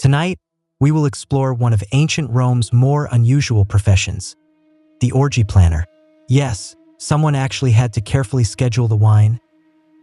Tonight, we will explore one of ancient Rome's more unusual professions, the orgy planner. Yes, someone actually had to carefully schedule the wine,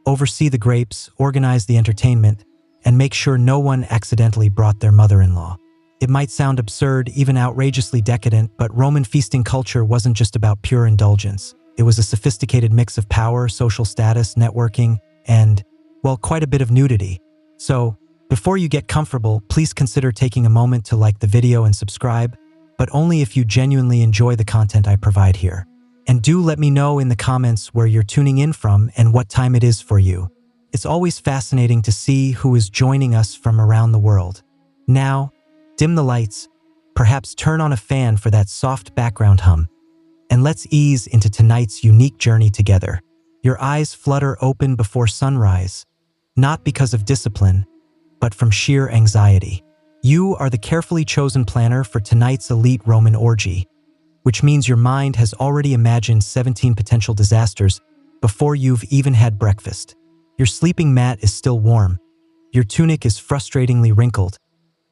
oversee the grapes, organize the entertainment, and make sure no one accidentally brought their mother-in-law. It might sound absurd, even outrageously decadent, but Roman feasting culture wasn't just about pure indulgence. It was a sophisticated mix of power, social status, networking, and, well, quite a bit of nudity. So, before you get comfortable, please consider taking a moment to like the video and subscribe, but only if you genuinely enjoy the content I provide here. And do let me know in the comments where you're tuning in from and what time it is for you. It's always fascinating to see who is joining us from around the world. Now, dim the lights, perhaps turn on a fan for that soft background hum, and let's ease into tonight's unique journey together. Your eyes flutter open before sunrise, not because of discipline, but from sheer anxiety. You are the carefully chosen planner for tonight's elite Roman orgy, which means your mind has already imagined 17 potential disasters before you've even had breakfast. Your sleeping mat is still warm, your tunic is frustratingly wrinkled,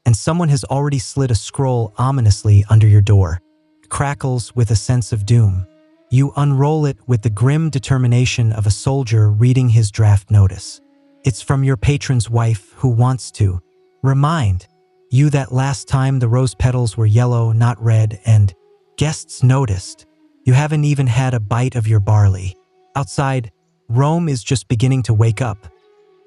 and someone has already slid a scroll ominously under your door. It crackles with a sense of doom. You unroll it with the grim determination of a soldier reading his draft notice. It's from your patron's wife who wants to remind you that last time the rose petals were yellow, not red, and guests noticed. You haven't even had a bite of your barley. Outside, Rome is just beginning to wake up.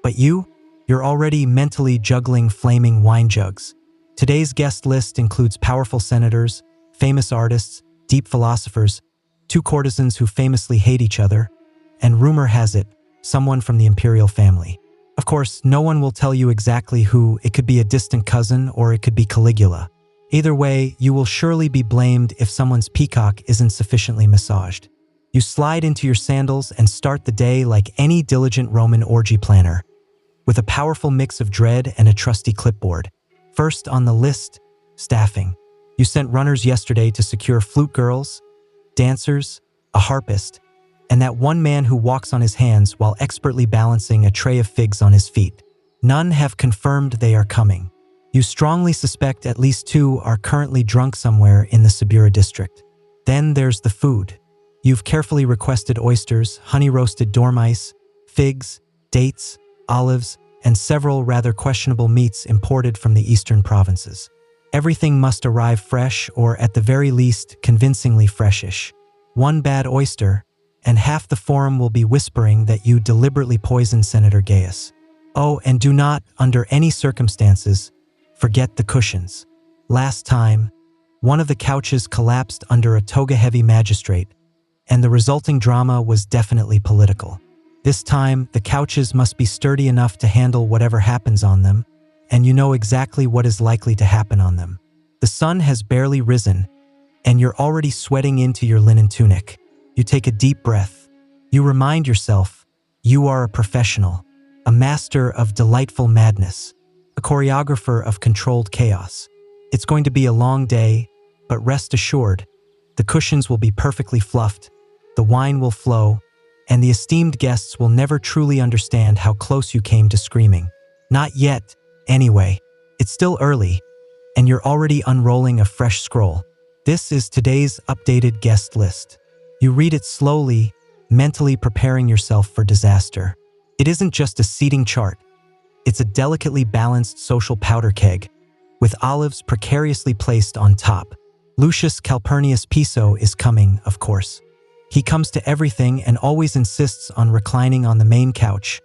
But you're already mentally juggling flaming wine jugs. Today's guest list includes powerful senators, famous artists, deep philosophers, 2 courtesans who famously hate each other, and rumor has it, someone from the imperial family. Of course, no one will tell you exactly who. It could be a distant cousin or it could be Caligula. Either way, you will surely be blamed if someone's peacock isn't sufficiently massaged. You slide into your sandals and start the day like any diligent Roman orgy planner, with a powerful mix of dread and a trusty clipboard. First on the list, staffing. You sent runners yesterday to secure flute girls, dancers, a harpist, and that one man who walks on his hands while expertly balancing a tray of figs on his feet. None have confirmed they are coming. You strongly suspect at least 2 are currently drunk somewhere in the Subura district. Then there's the food. You've carefully requested oysters, honey-roasted dormice, figs, dates, olives, and several rather questionable meats imported from the eastern provinces. Everything must arrive fresh or, at the very least, convincingly freshish. One bad oyster, and half the forum will be whispering that you deliberately poisoned Senator Gaius. Oh, and do not, under any circumstances, forget the cushions. Last time, one of the couches collapsed under a toga-heavy magistrate, and the resulting drama was definitely political. This time, the couches must be sturdy enough to handle whatever happens on them, and you know exactly what is likely to happen on them. The sun has barely risen, and you're already sweating into your linen tunic. You take a deep breath. You remind yourself, you are a professional, a master of delightful madness, a choreographer of controlled chaos. It's going to be a long day, but rest assured, the cushions will be perfectly fluffed, the wine will flow, and the esteemed guests will never truly understand how close you came to screaming. Not yet, anyway. It's still early, and you're already unrolling a fresh scroll. This is today's updated guest list. You read it slowly, mentally preparing yourself for disaster. It isn't just a seating chart. It's a delicately balanced social powder keg, with olives precariously placed on top. Lucius Calpurnius Piso is coming, of course. He comes to everything and always insists on reclining on the main couch,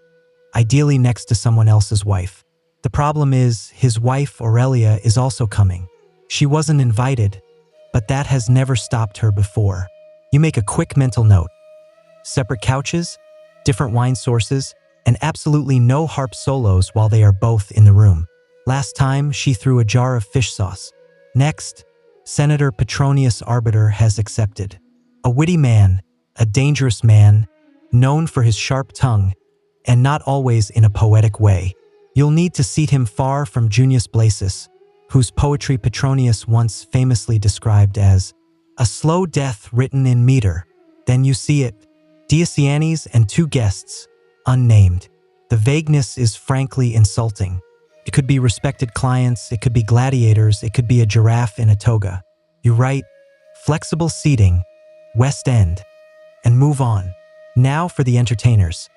ideally next to someone else's wife. The problem is, his wife Aurelia is also coming. She wasn't invited, but that has never stopped her before. You make a quick mental note. Separate couches, different wine sources, and absolutely no harp solos while they are both in the room. Last time, she threw a jar of fish sauce. Next, Senator Petronius Arbiter has accepted. A witty man, a dangerous man, known for his sharp tongue, and not always in a poetic way. You'll need to seat him far from Junius Blasis, whose poetry Petronius once famously described as a slow death written in meter. Then you see it, Diocyanes and 2 guests, unnamed. The vagueness is frankly insulting. It could be respected clients, it could be gladiators, it could be a giraffe in a toga. You write, flexible seating, West End, and move on. Now for the entertainers.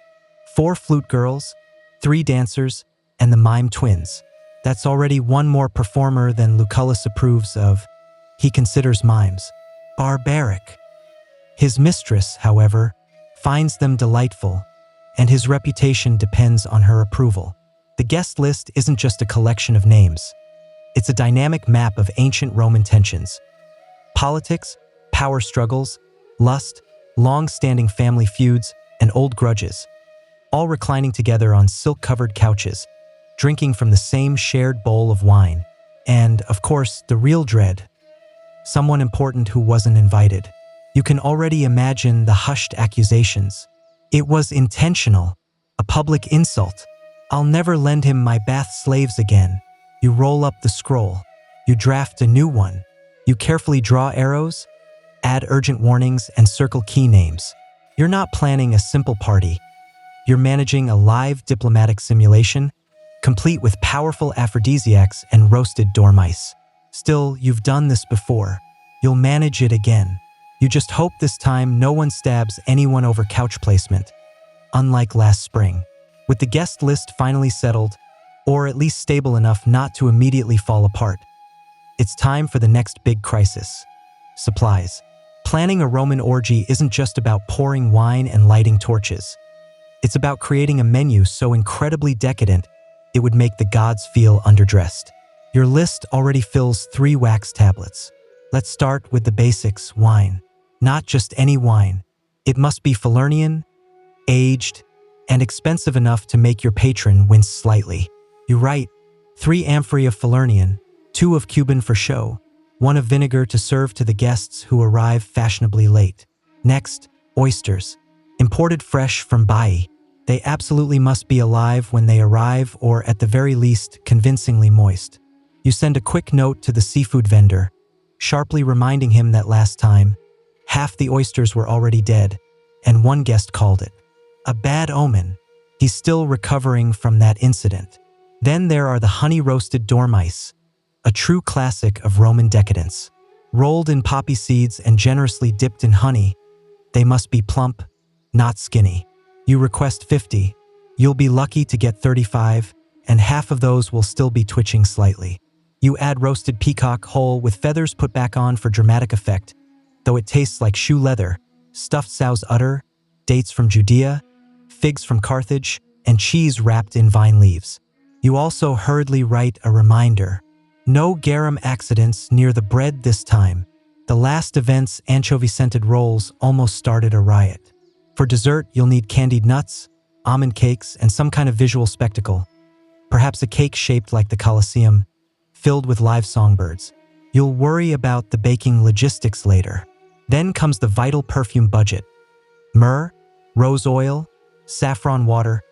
4 flute girls, 3 dancers, and the mime twins. That's already one more performer than Lucullus approves of. He considers mimes barbaric. His mistress, however, finds them delightful, and his reputation depends on her approval. The guest list isn't just a collection of names. It's a dynamic map of ancient Roman tensions. Politics, power struggles, lust, long-standing family feuds, and old grudges, all reclining together on silk-covered couches, drinking from the same shared bowl of wine. And, of course, the real dread, someone important who wasn't invited. You can already imagine the hushed accusations. It was intentional, a public insult. I'll never lend him my bath slaves again. You roll up the scroll. You draft a new one. You carefully draw arrows, add urgent warnings, and circle key names. You're not planning a simple party. You're managing a live diplomatic simulation, complete with powerful aphrodisiacs and roasted dormice. Still, you've done this before. You'll manage it again. You just hope this time no one stabs anyone over couch placement. Unlike last spring. With the guest list finally settled, or at least stable enough not to immediately fall apart, it's time for the next big crisis. Supplies. Planning a Roman orgy isn't just about pouring wine and lighting torches. It's about creating a menu so incredibly decadent it would make the gods feel underdressed. Your list already fills 3 wax tablets. Let's start with the basics: wine. Not just any wine. It must be Falernian, aged, and expensive enough to make your patron wince slightly. You write, 3 amphorae of Falernian, 2 of Cuban for show, 1 of vinegar to serve to the guests who arrive fashionably late. Next, oysters. Imported fresh from Baiae. They absolutely must be alive when they arrive, or at the very least, convincingly moist. You send a quick note to the seafood vendor, sharply reminding him that last time, half the oysters were already dead, and one guest called it a bad omen. He's still recovering from that incident. Then there are the honey-roasted dormice, a true classic of Roman decadence. Rolled in poppy seeds and generously dipped in honey, they must be plump, not skinny. You request 50, you'll be lucky to get 35, and half of those will still be twitching slightly. You add roasted peacock whole with feathers put back on for dramatic effect, though it tastes like shoe leather, stuffed sow's udder, dates from Judea, figs from Carthage, and cheese wrapped in vine leaves. You also hurriedly write a reminder. No garum accidents near the bread this time. The last event's anchovy-scented rolls almost started a riot. For dessert, you'll need candied nuts, almond cakes, and some kind of visual spectacle. Perhaps a cake shaped like the Colosseum, filled with live songbirds. You'll worry about the baking logistics later. Then comes the vital perfume budget. Myrrh, rose oil, saffron water,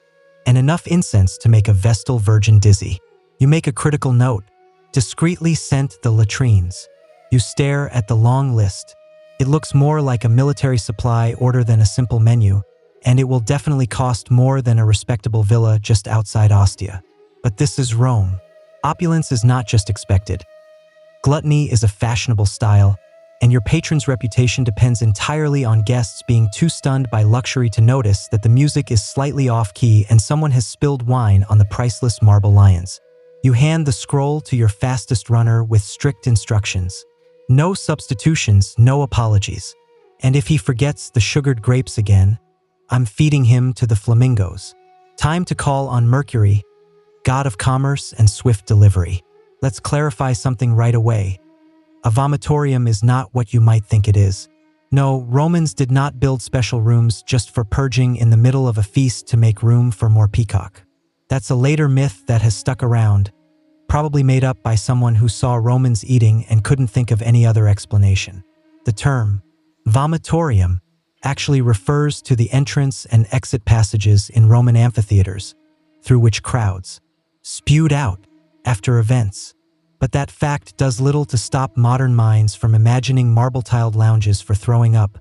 and enough incense to make a Vestal virgin dizzy. You make a critical note. Discreetly scent the latrines. You stare at the long list. It looks more like a military supply order than a simple menu, and it will definitely cost more than a respectable villa just outside Ostia. But this is Rome. Opulence is not just expected. Gluttony is a fashionable style, and your patron's reputation depends entirely on guests being too stunned by luxury to notice that the music is slightly off-key and someone has spilled wine on the priceless marble lions. You hand the scroll to your fastest runner with strict instructions. No substitutions, no apologies. And if he forgets the sugared grapes again, I'm feeding him to the flamingos. Time to call on Mercury, god of commerce and swift delivery. Let's clarify something right away. A vomitorium is not what you might think it is. No, Romans did not build special rooms just for purging in the middle of a feast to make room for more peacock. That's a later myth that has stuck around, probably made up by someone who saw Romans eating and couldn't think of any other explanation. The term, vomitorium, actually refers to the entrance and exit passages in Roman amphitheaters, through which crowds spewed out after events. But that fact does little to stop modern minds from imagining marble-tiled lounges for throwing up,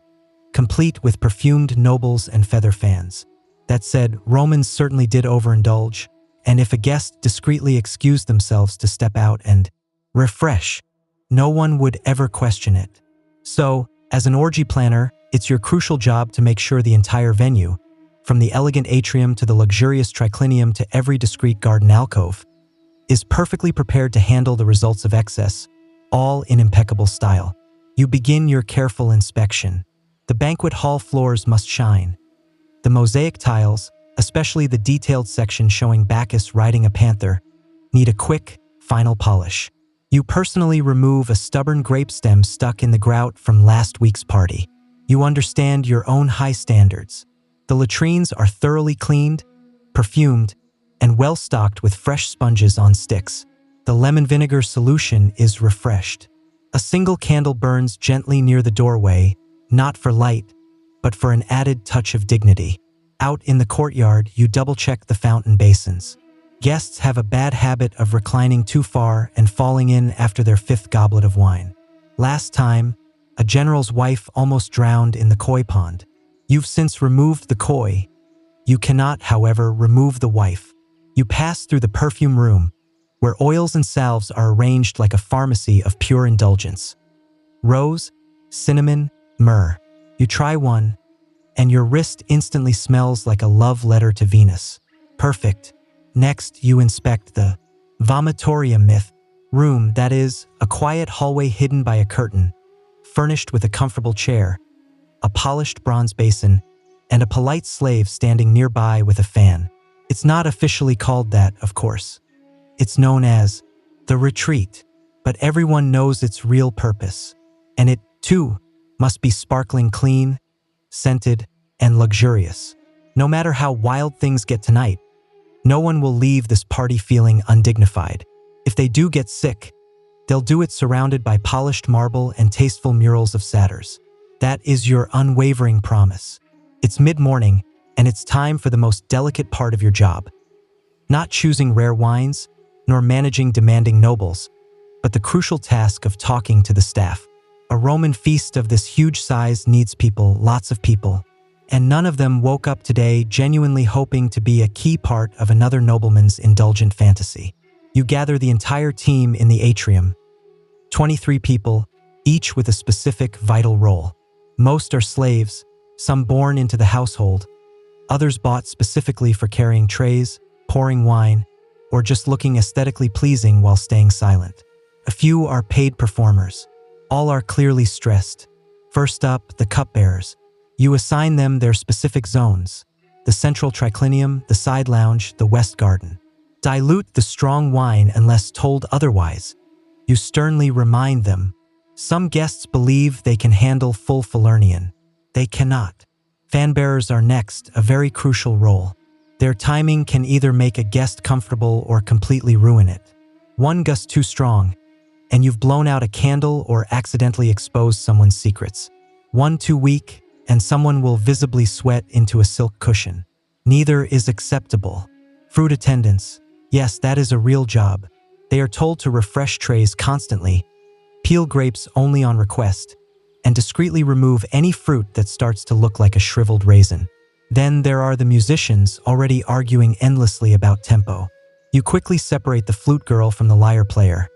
complete with perfumed nobles and feather fans. That said, Romans certainly did overindulge, and if a guest discreetly excused themselves to step out and refresh, no one would ever question it. So, as an orgy planner, it's your crucial job to make sure the entire venue, from the elegant atrium to the luxurious triclinium to every discreet garden alcove, is perfectly prepared to handle the results of excess, all in impeccable style. You begin your careful inspection. The banquet hall floors must shine. The mosaic tiles, especially the detailed section showing Bacchus riding a panther, need a quick, final polish. You personally remove a stubborn grape stem stuck in the grout from last week's party. You understand your own high standards. The latrines are thoroughly cleaned, perfumed, and well-stocked with fresh sponges on sticks. The lemon vinegar solution is refreshed. A single candle burns gently near the doorway, not for light, but for an added touch of dignity. Out in the courtyard, you double-check the fountain basins. Guests have a bad habit of reclining too far and falling in after their fifth goblet of wine. Last time, a general's wife almost drowned in the koi pond. You've since removed the koi. You cannot, however, remove the wife. You pass through the perfume room, where oils and salves are arranged like a pharmacy of pure indulgence. Rose, cinnamon, myrrh. You try one, and your wrist instantly smells like a love letter to Venus. Perfect. Next, you inspect the vomitorium room, that is, a quiet hallway hidden by a curtain, furnished with a comfortable chair, a polished bronze basin, and a polite slave standing nearby with a fan. It's not officially called that, of course. It's known as the retreat, but everyone knows its real purpose, and it, too, must be sparkling clean, scented, and luxurious. No matter how wild things get tonight, no one will leave this party feeling undignified. If they do get sick, they'll do it surrounded by polished marble and tasteful murals of satyrs. That is your unwavering promise. It's mid-morning, and it's time for the most delicate part of your job. Not choosing rare wines, nor managing demanding nobles, but the crucial task of talking to the staff. A Roman feast of this huge size needs people, lots of people, and none of them woke up today genuinely hoping to be a key part of another nobleman's indulgent fantasy. You gather the entire team in the atrium. 23 people, each with a specific vital role. Most are slaves, some born into the household, others bought specifically for carrying trays, pouring wine, or just looking aesthetically pleasing while staying silent. A few are paid performers. All are clearly stressed. First up, the cupbearers. You assign them their specific zones: the central triclinium, the side lounge, the west garden. Dilute the strong wine unless told otherwise. You sternly remind them. Some guests believe they can handle full Falernian. They cannot. Fanbearers are next, a very crucial role. Their timing can either make a guest comfortable or completely ruin it. One gust too strong, and you've blown out a candle or accidentally exposed someone's secrets. One too weak, and someone will visibly sweat into a silk cushion. Neither is acceptable. Fruit attendants. Yes, that is a real job. They are told to refresh trays constantly, peel grapes only on request, and discreetly remove any fruit that starts to look like a shriveled raisin. Then there are the musicians, already arguing endlessly about tempo. You quickly separate the flute girl from the lyre player.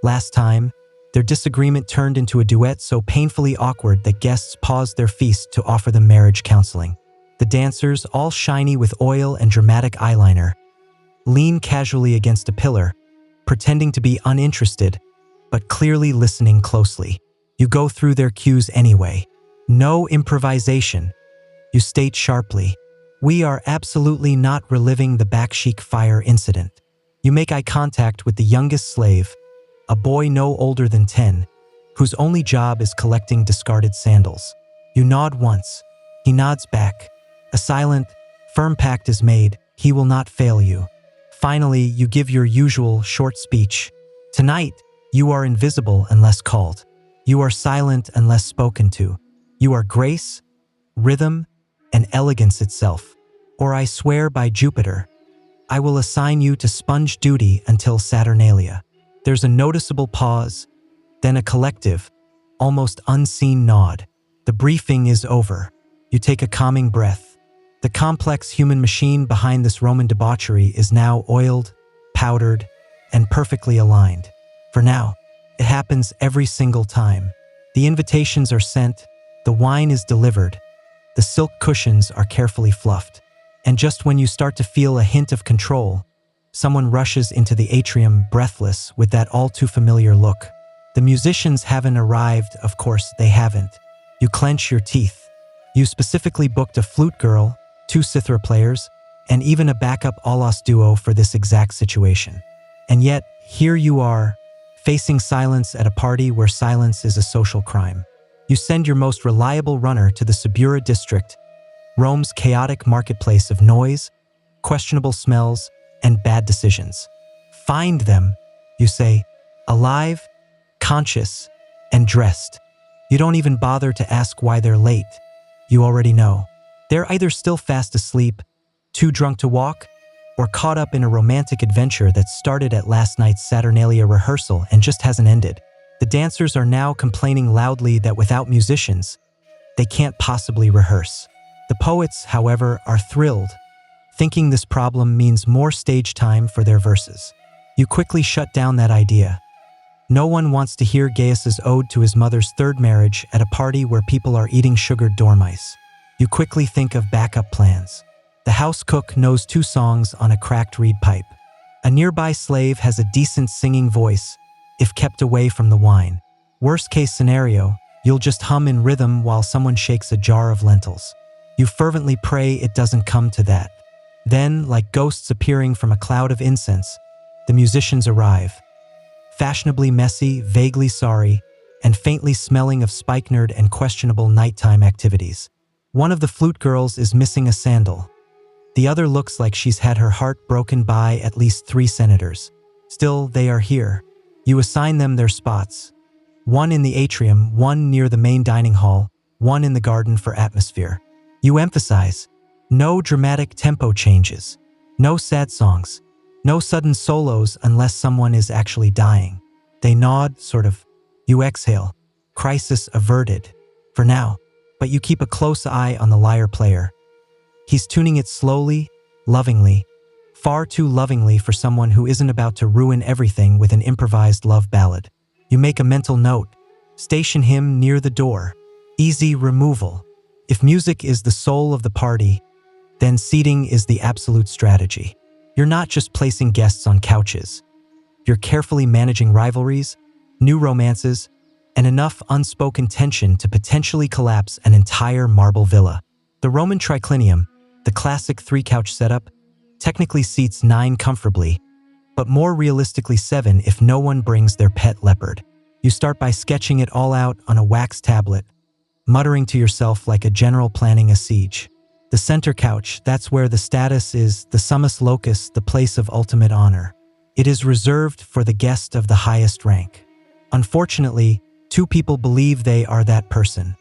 Last time, their disagreement turned into a duet so painfully awkward that guests paused their feast to offer them marriage counseling. The dancers, all shiny with oil and dramatic eyeliner, lean casually against a pillar, pretending to be uninterested, but clearly listening closely. You go through their cues anyway. No improvisation. You state sharply, "We are absolutely not reliving the Bakshik fire incident." You make eye contact with the youngest slave, a boy no older than 10, whose only job is collecting discarded sandals. You nod once. He nods back. A silent, firm pact is made. He will not fail you. Finally, you give your usual short speech. Tonight, you are invisible unless called. You are silent unless spoken to. You are grace, rhythm, and elegance itself. Or I swear by Jupiter, I will assign you to sponge duty until Saturnalia. There's a noticeable pause, then a collective, almost unseen nod. The briefing is over. You take a calming breath. The complex human machine behind this Roman debauchery is now oiled, powdered, and perfectly aligned. For now, it happens every single time. The invitations are sent, the wine is delivered, the silk cushions are carefully fluffed. And just when you start to feel a hint of control, someone rushes into the atrium breathless with that all-too-familiar look. The musicians haven't arrived, of course they haven't. You clench your teeth. You specifically booked a flute girl, 2 cithara players, and even a backup alas duo for this exact situation. And yet, here you are, facing silence at a party where silence is a social crime. You send your most reliable runner to the Subura district, Rome's chaotic marketplace of noise, questionable smells, and bad decisions. Find them, you say, alive, conscious, and dressed. You don't even bother to ask why they're late. You already know. They're either still fast asleep, too drunk to walk, or caught up in a romantic adventure that started at last night's Saturnalia rehearsal and just hasn't ended. The dancers are now complaining loudly that without musicians, they can't possibly rehearse. The poets, however, are thrilled, thinking this problem means more stage time for their verses. You quickly shut down that idea. No one wants to hear Gaius's ode to his mother's third marriage at a party where people are eating sugared dormice. You quickly think of backup plans. The house cook knows 2 songs on a cracked reed pipe. A nearby slave has a decent singing voice, if kept away from the wine. Worst case scenario, you'll just hum in rhythm while someone shakes a jar of lentils. You fervently pray it doesn't come to that. Then, like ghosts appearing from a cloud of incense, the musicians arrive. Fashionably messy, vaguely sorry, and faintly smelling of spikenard and questionable nighttime activities. One of the flute girls is missing a sandal. The other looks like she's had her heart broken by at least 3 senators. Still, they are here. You assign them their spots. 1 in the atrium, 1 near the main dining hall, 1 in the garden for atmosphere. You emphasize, no dramatic tempo changes, no sad songs, no sudden solos unless someone is actually dying. They nod, sort of. You exhale, crisis averted, for now, but you keep a close eye on the lyre player. He's tuning it slowly, lovingly, far too lovingly for someone who isn't about to ruin everything with an improvised love ballad. You make a mental note, station him near the door. Easy removal. If music is the soul of the party, then seating is the absolute strategy. You're not just placing guests on couches. You're carefully managing rivalries, new romances, and enough unspoken tension to potentially collapse an entire marble villa. The Roman triclinium, the classic 3-couch setup, technically seats 9 comfortably, but more realistically 7 if no one brings their pet leopard. You start by sketching it all out on a wax tablet, muttering to yourself like a general planning a siege. The center couch, that's where the status is, the summus locus, the place of ultimate honor. It is reserved for the guest of the highest rank. Unfortunately, 2 people believe they are that person.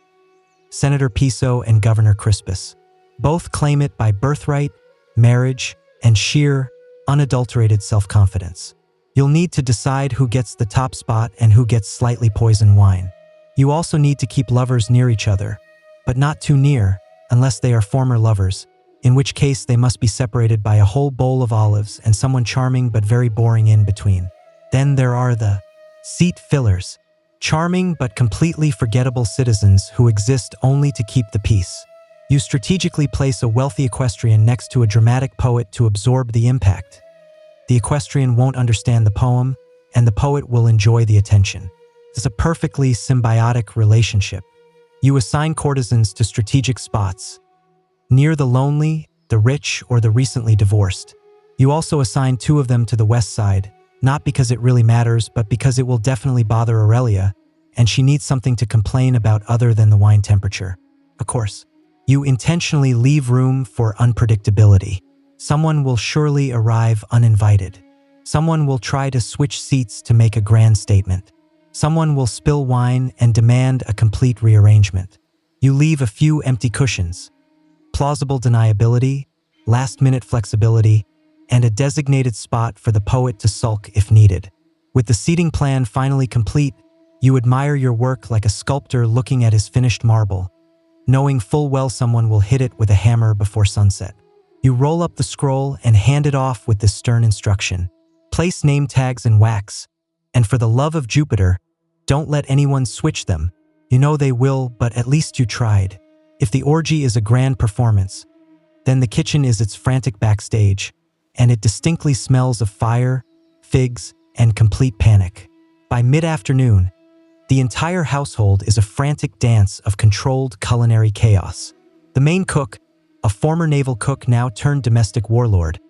Senator Piso and Governor Crispus. Both claim it by birthright, marriage, and sheer, unadulterated self-confidence. You'll need to decide who gets the top spot and who gets slightly poisoned wine. You also need to keep lovers near each other, but not too near, unless they are former lovers, in which case they must be separated by a whole bowl of olives and someone charming but very boring in between. Then there are the seat fillers, charming but completely forgettable citizens who exist only to keep the peace. You strategically place a wealthy equestrian next to a dramatic poet to absorb the impact. The equestrian won't understand the poem, and the poet will enjoy the attention. It's a perfectly symbiotic relationship. You assign courtesans to strategic spots, near the lonely, the rich, or the recently divorced. You also assign 2 of them to the west side, not because it really matters, but because it will definitely bother Aurelia, and she needs something to complain about other than the wine temperature. Of course, you intentionally leave room for unpredictability. Someone will surely arrive uninvited. Someone will try to switch seats to make a grand statement. Someone will spill wine and demand a complete rearrangement. You leave a few empty cushions, plausible deniability, last-minute flexibility, and a designated spot for the poet to sulk if needed. With the seating plan finally complete, you admire your work like a sculptor looking at his finished marble. knowing full well someone will hit it with a hammer before sunset. You roll up the scroll and hand it off with this stern instruction. Place name tags in wax, and for the love of Jupiter, don't let anyone switch them. You know they will, but at least you tried. If the orgy is a grand performance, then the kitchen is its frantic backstage, and it distinctly smells of fire, figs, and complete panic. By mid-afternoon, the entire household is a frantic dance of controlled culinary chaos. The main cook, a former naval cook now turned domestic warlord,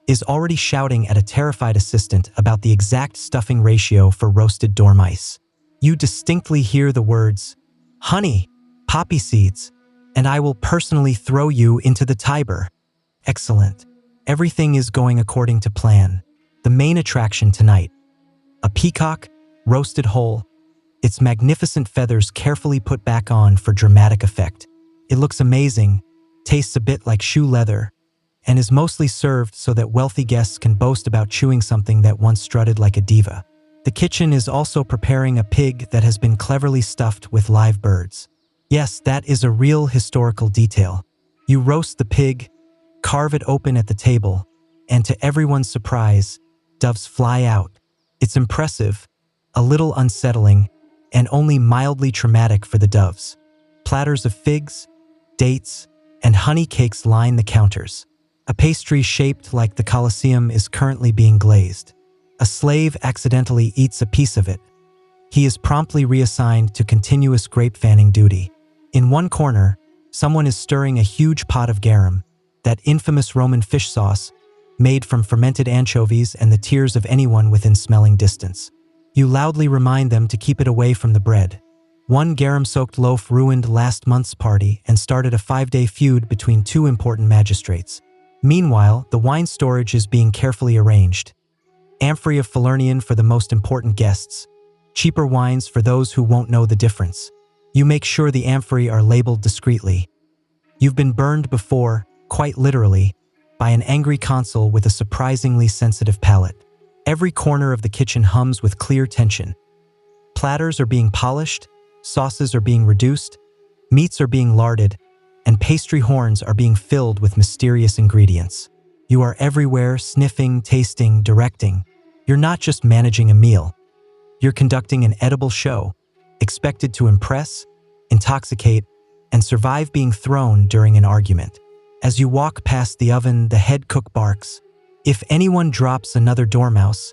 is already shouting at a terrified assistant about the exact stuffing ratio for roasted dormice. You distinctly hear the words, "Honey, poppy seeds, and I will personally throw you into the Tiber." Excellent. Everything is going according to plan. The main attraction tonight, a peacock, roasted whole, its magnificent feathers carefully put back on for dramatic effect. It looks amazing, tastes a bit like shoe leather, and is mostly served so that wealthy guests can boast about chewing something that once strutted like a diva. The kitchen is also preparing a pig that has been cleverly stuffed with live birds. Yes, that is a real historical detail. You roast the pig, carve it open at the table, and to everyone's surprise, doves fly out. It's impressive, a little unsettling, and only mildly traumatic for the doves. Platters of figs, dates, and honey cakes line the counters. A pastry shaped like the Colosseum is currently being glazed. A slave accidentally eats a piece of it. He is promptly reassigned to continuous grape fanning duty. In one corner, someone is stirring a huge pot of garum, that infamous Roman fish sauce, made from fermented anchovies and the tears of anyone within smelling distance. You loudly remind them to keep it away from the bread. One garum-soaked loaf ruined last month's party and started a 5-day feud between two important magistrates. Meanwhile, the wine storage is being carefully arranged. Amphory of Falernian for the most important guests. Cheaper wines for those who won't know the difference. You make sure the amphory are labeled discreetly. You've been burned before, quite literally, by an angry consul with a surprisingly sensitive palate. Every corner of the kitchen hums with clear tension. Platters are being polished, sauces are being reduced, meats are being larded, and pastry horns are being filled with mysterious ingredients. You are everywhere, sniffing, tasting, directing. You're not just managing a meal. You're conducting an edible show, expected to impress, intoxicate, and survive being thrown during an argument. As you walk past the oven, the head cook barks, "If anyone drops another dormouse,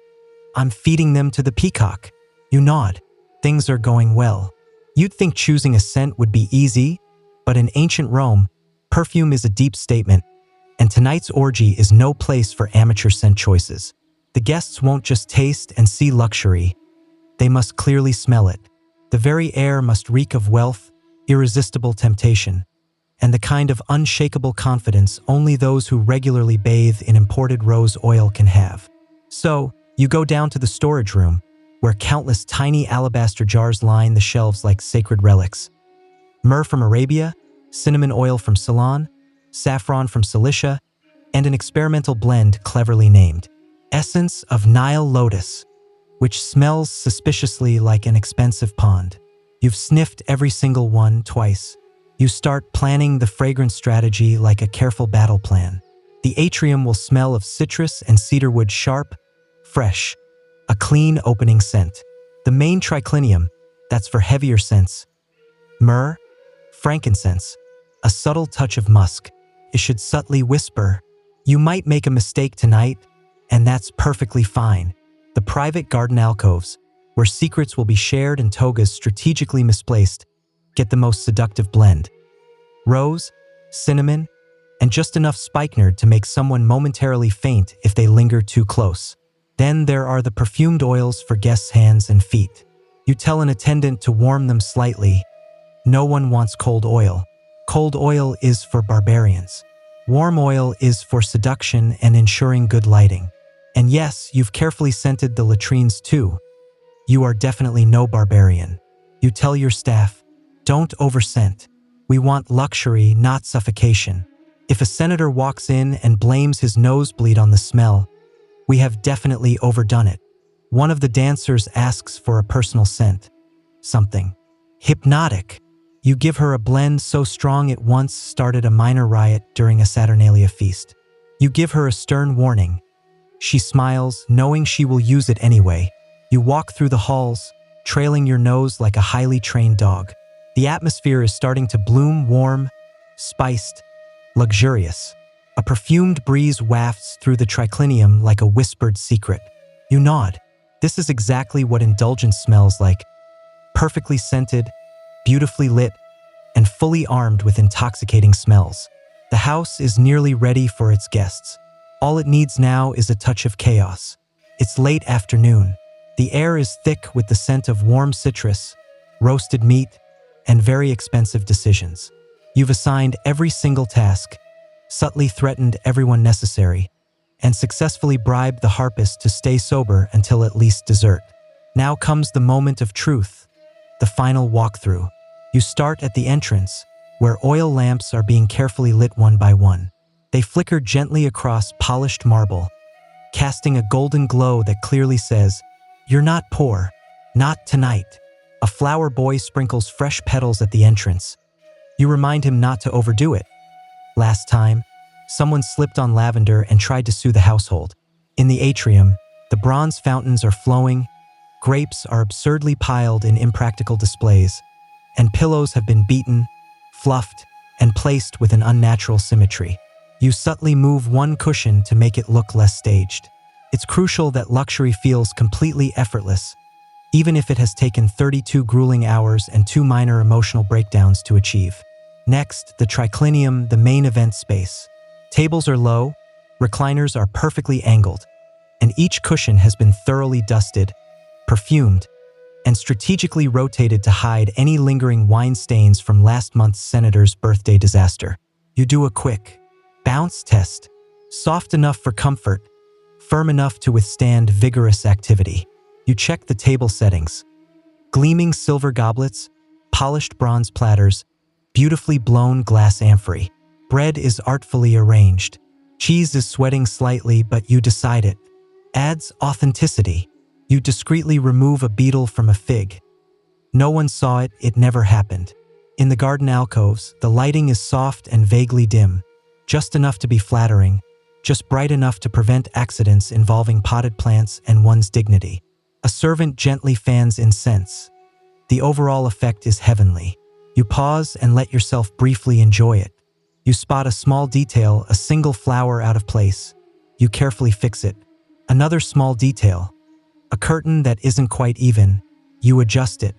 I'm feeding them to the peacock." You nod. Things are going well. You'd think choosing a scent would be easy, but in ancient Rome, perfume is a deep statement, and tonight's orgy is no place for amateur scent choices. The guests won't just taste and see luxury. They must clearly smell it. The very air must reek of wealth, irresistible temptation, and the kind of unshakable confidence only those who regularly bathe in imported rose oil can have. So, you go down to the storage room, where countless tiny alabaster jars line the shelves like sacred relics. Myrrh from Arabia, cinnamon oil from Ceylon, saffron from Cilicia, and an experimental blend cleverly named Essence of Nile Lotus, which smells suspiciously like an expensive pond. You've sniffed every single one twice. You start planning the fragrance strategy like a careful battle plan. The atrium will smell of citrus and cedarwood, sharp, fresh, a clean opening scent. The main triclinium, that's for heavier scents. Myrrh, frankincense, a subtle touch of musk. It should subtly whisper, "You might make a mistake tonight," and that's perfectly fine. The private garden alcoves, where secrets will be shared and togas strategically misplaced, get the most seductive blend. Rose, cinnamon, and just enough spikenard to make someone momentarily faint if they linger too close. Then there are the perfumed oils for guests' hands and feet. You tell an attendant to warm them slightly. No one wants cold oil. Cold oil is for barbarians. Warm oil is for seduction and ensuring good lighting. And yes, you've carefully scented the latrines too. You are definitely no barbarian. You tell your staff, "Don't overscent. We want luxury, not suffocation." If a senator walks in and blames his nosebleed on the smell, we have definitely overdone it. One of the dancers asks for a personal scent. Something hypnotic. You give her a blend so strong it once started a minor riot during a Saturnalia feast. You give her a stern warning. She smiles, knowing she will use it anyway. You walk through the halls, trailing your nose like a highly trained dog. The atmosphere is starting to bloom, warm, spiced, luxurious. A perfumed breeze wafts through the triclinium like a whispered secret. You nod. This is exactly what indulgence smells like. Perfectly scented, beautifully lit, and fully armed with intoxicating smells. The house is nearly ready for its guests. All it needs now is a touch of chaos. It's late afternoon. The air is thick with the scent of warm citrus, roasted meat, and very expensive decisions. You've assigned every single task, subtly threatened everyone necessary, and successfully bribed the harpist to stay sober until at least dessert. Now comes the moment of truth, the final walkthrough. You start at the entrance, where oil lamps are being carefully lit one by one. They flicker gently across polished marble, casting a golden glow that clearly says, "You're not poor, not tonight." A flower boy sprinkles fresh petals at the entrance. You remind him not to overdo it. Last time, someone slipped on lavender and tried to sue the household. In the atrium, the bronze fountains are flowing, grapes are absurdly piled in impractical displays, and pillows have been beaten, fluffed, and placed with an unnatural symmetry. You subtly move one cushion to make it look less staged. It's crucial that luxury feels completely effortless, even if it has taken 32 grueling hours and 2 minor emotional breakdowns to achieve. Next, the triclinium, the main event space. Tables are low, recliners are perfectly angled, and each cushion has been thoroughly dusted, perfumed, and strategically rotated to hide any lingering wine stains from last month's senator's birthday disaster. You do a quick bounce test, soft enough for comfort, firm enough to withstand vigorous activity. You check the table settings. Gleaming silver goblets, polished bronze platters, beautifully blown glass amphorae. Bread is artfully arranged. Cheese is sweating slightly, but you decide it. Adds authenticity. You discreetly remove a beetle from a fig. No one saw it, it never happened. In the garden alcoves, the lighting is soft and vaguely dim, just enough to be flattering, just bright enough to prevent accidents involving potted plants and one's dignity. A servant gently fans incense. The overall effect is heavenly. You pause and let yourself briefly enjoy it. You spot a small detail, a single flower out of place. You carefully fix it. Another small detail, a curtain that isn't quite even. You adjust it.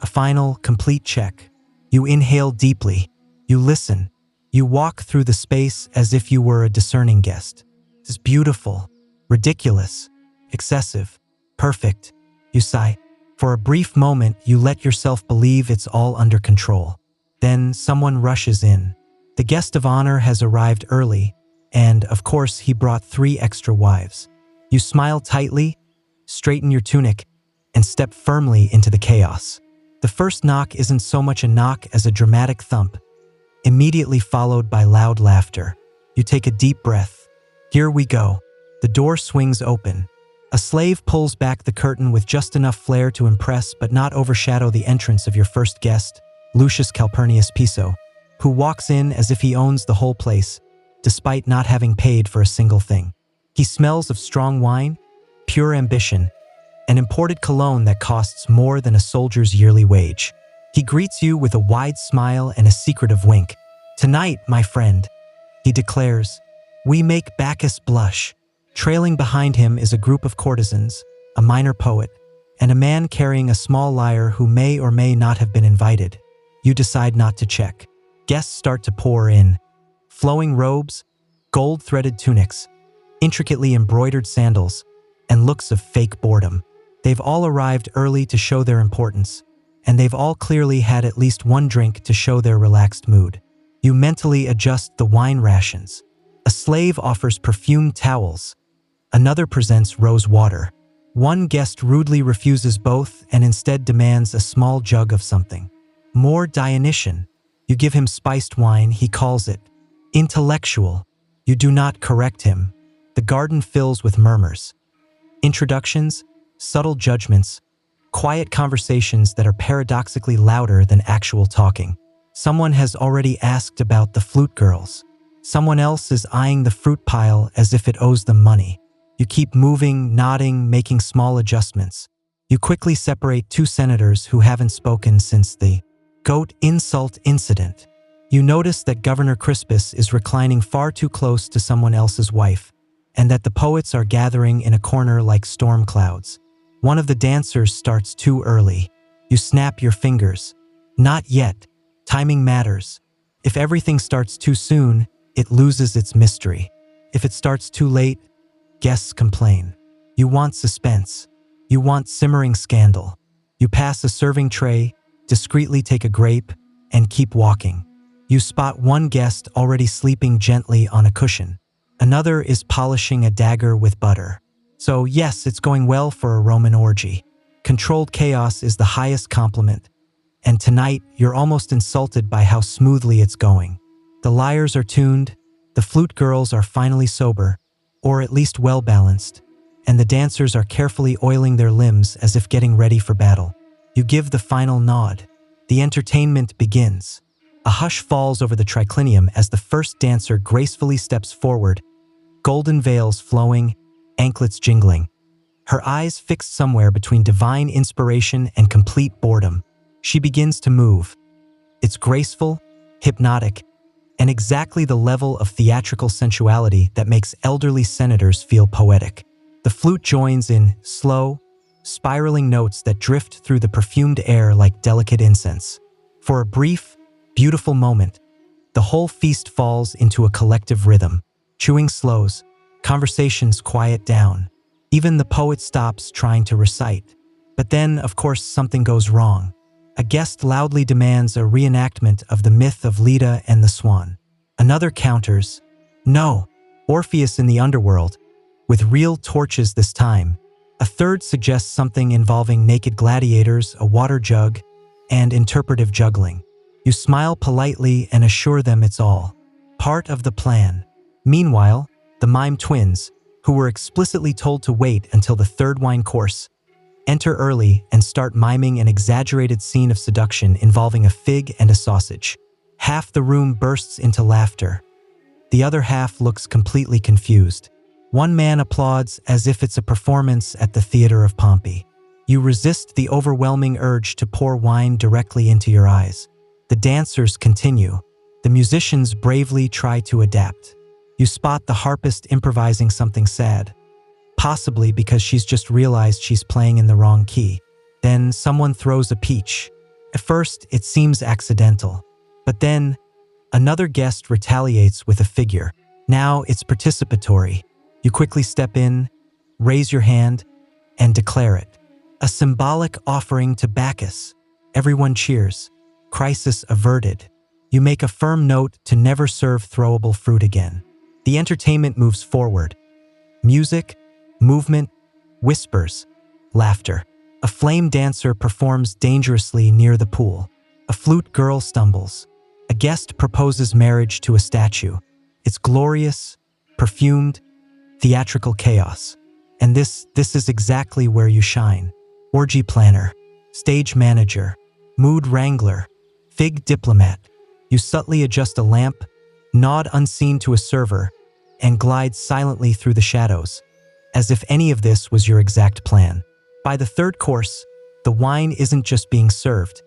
A final, complete check. You inhale deeply. You listen. You walk through the space as if you were a discerning guest. It's beautiful, ridiculous, excessive, perfect. You sigh. For a brief moment, you let yourself believe it's all under control. Then someone rushes in. The guest of honor has arrived early, and, of course, he brought 3 extra wives. You smile tightly, straighten your tunic, and step firmly into the chaos. The first knock isn't so much a knock as a dramatic thump, immediately followed by loud laughter. You take a deep breath. Here we go. The door swings open. A slave pulls back the curtain with just enough flair to impress but not overshadow the entrance of your first guest, Lucius Calpurnius Piso, who walks in as if he owns the whole place, despite not having paid for a single thing. He smells of strong wine, pure ambition, an imported cologne that costs more than a soldier's yearly wage. He greets you with a wide smile and a secretive wink. "Tonight, my friend," he declares, "we make Bacchus blush." Trailing behind him is a group of courtesans, a minor poet, and a man carrying a small lyre who may or may not have been invited. You decide not to check. Guests start to pour in. Flowing robes, gold-threaded tunics, intricately embroidered sandals, and looks of fake boredom. They've all arrived early to show their importance, and they've all clearly had at least one drink to show their relaxed mood. You mentally adjust the wine rations. A slave offers perfumed towels. Another presents rose water. One guest rudely refuses both and instead demands a small jug of something. More Dionysian. You give him spiced wine, he calls it intellectual. You do not correct him. The garden fills with murmurs. Introductions, subtle judgments, quiet conversations that are paradoxically louder than actual talking. Someone has already asked about the flute girls. Someone else is eyeing the fruit pile as if it owes them money. You keep moving, nodding, making small adjustments. You quickly separate two senators who haven't spoken since the goat insult incident. You notice that Governor Crispus is reclining far too close to someone else's wife, and that the poets are gathering in a corner like storm clouds. One of the dancers starts too early. You snap your fingers. Not yet. Timing matters. If everything starts too soon, it loses its mystery. If it starts too late, guests complain. You want suspense. You want simmering scandal. You pass a serving tray, discreetly take a grape, and keep walking. You spot one guest already sleeping gently on a cushion. Another is polishing a dagger with butter. So yes, it's going well for a Roman orgy. Controlled chaos is the highest compliment. And tonight, you're almost insulted by how smoothly it's going. The lyres are tuned, the flute girls are finally sober, or at least well-balanced, and the dancers are carefully oiling their limbs as if getting ready for battle. You give the final nod. The entertainment begins. A hush falls over the triclinium as the first dancer gracefully steps forward, golden veils flowing, anklets jingling. Her eyes fixed somewhere between divine inspiration and complete boredom. She begins to move. It's graceful, hypnotic, and exactly the level of theatrical sensuality that makes elderly senators feel poetic. The flute joins in slow, spiraling notes that drift through the perfumed air like delicate incense. For a brief, beautiful moment, the whole feast falls into a collective rhythm. Chewing slows, conversations quiet down. Even the poet stops trying to recite. But then, of course, something goes wrong. A guest loudly demands a reenactment of the myth of Leda and the swan. Another counters, no, Orpheus in the underworld, with real torches this time. A third suggests something involving naked gladiators, a water jug, and interpretive juggling. You smile politely and assure them it's all part of the plan. Meanwhile, the mime twins, who were explicitly told to wait until the third wine course, enter early and start miming an exaggerated scene of seduction involving a fig and a sausage. Half the room bursts into laughter. The other half looks completely confused. One man applauds as if it's a performance at the theater of Pompey. You resist the overwhelming urge to pour wine directly into your eyes. The dancers continue. The musicians bravely try to adapt. You spot the harpist improvising something sad, possibly because she's just realized she's playing in the wrong key. Then someone throws a peach. At first, it seems accidental. But then, another guest retaliates with a figure. Now it's participatory. You quickly step in, raise your hand, and declare it. A symbolic offering to Bacchus. Everyone cheers. Crisis averted. You make a firm note to never serve throwable fruit again. The entertainment moves forward. Music, movement, whispers, laughter. A flame dancer performs dangerously near the pool. A flute girl stumbles. A guest proposes marriage to a statue. It's glorious, perfumed, theatrical chaos. And this is exactly where you shine. Orgy planner, stage manager, mood wrangler, fig diplomat. You subtly adjust a lamp, nod unseen to a server, and glide silently through the shadows, as if any of this was your exact plan. By the third course, the wine isn't just being served,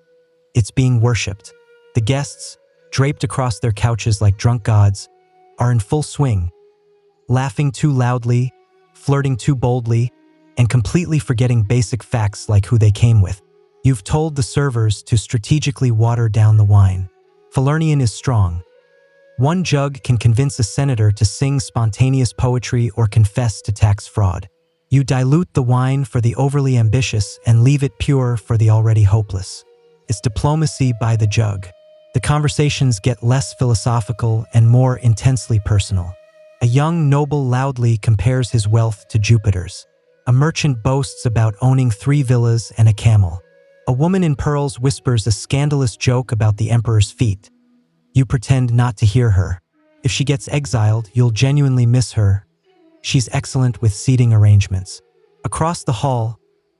it's being worshipped. The guests, draped across their couches like drunk gods, are in full swing, laughing too loudly, flirting too boldly, and completely forgetting basic facts like who they came with. You've told the servers to strategically water down the wine. Falernian is strong. One jug can convince a senator to sing spontaneous poetry or confess to tax fraud. You dilute the wine for the overly ambitious and leave it pure for the already hopeless. It's diplomacy by the jug. The conversations get less philosophical and more intensely personal. A young noble loudly compares his wealth to Jupiter's. A merchant boasts about owning 3 villas and a camel. A woman in pearls whispers a scandalous joke about the emperor's feet. You pretend not to hear her. If she gets exiled, you'll genuinely miss her. She's excellent with seating arrangements. Across the hall,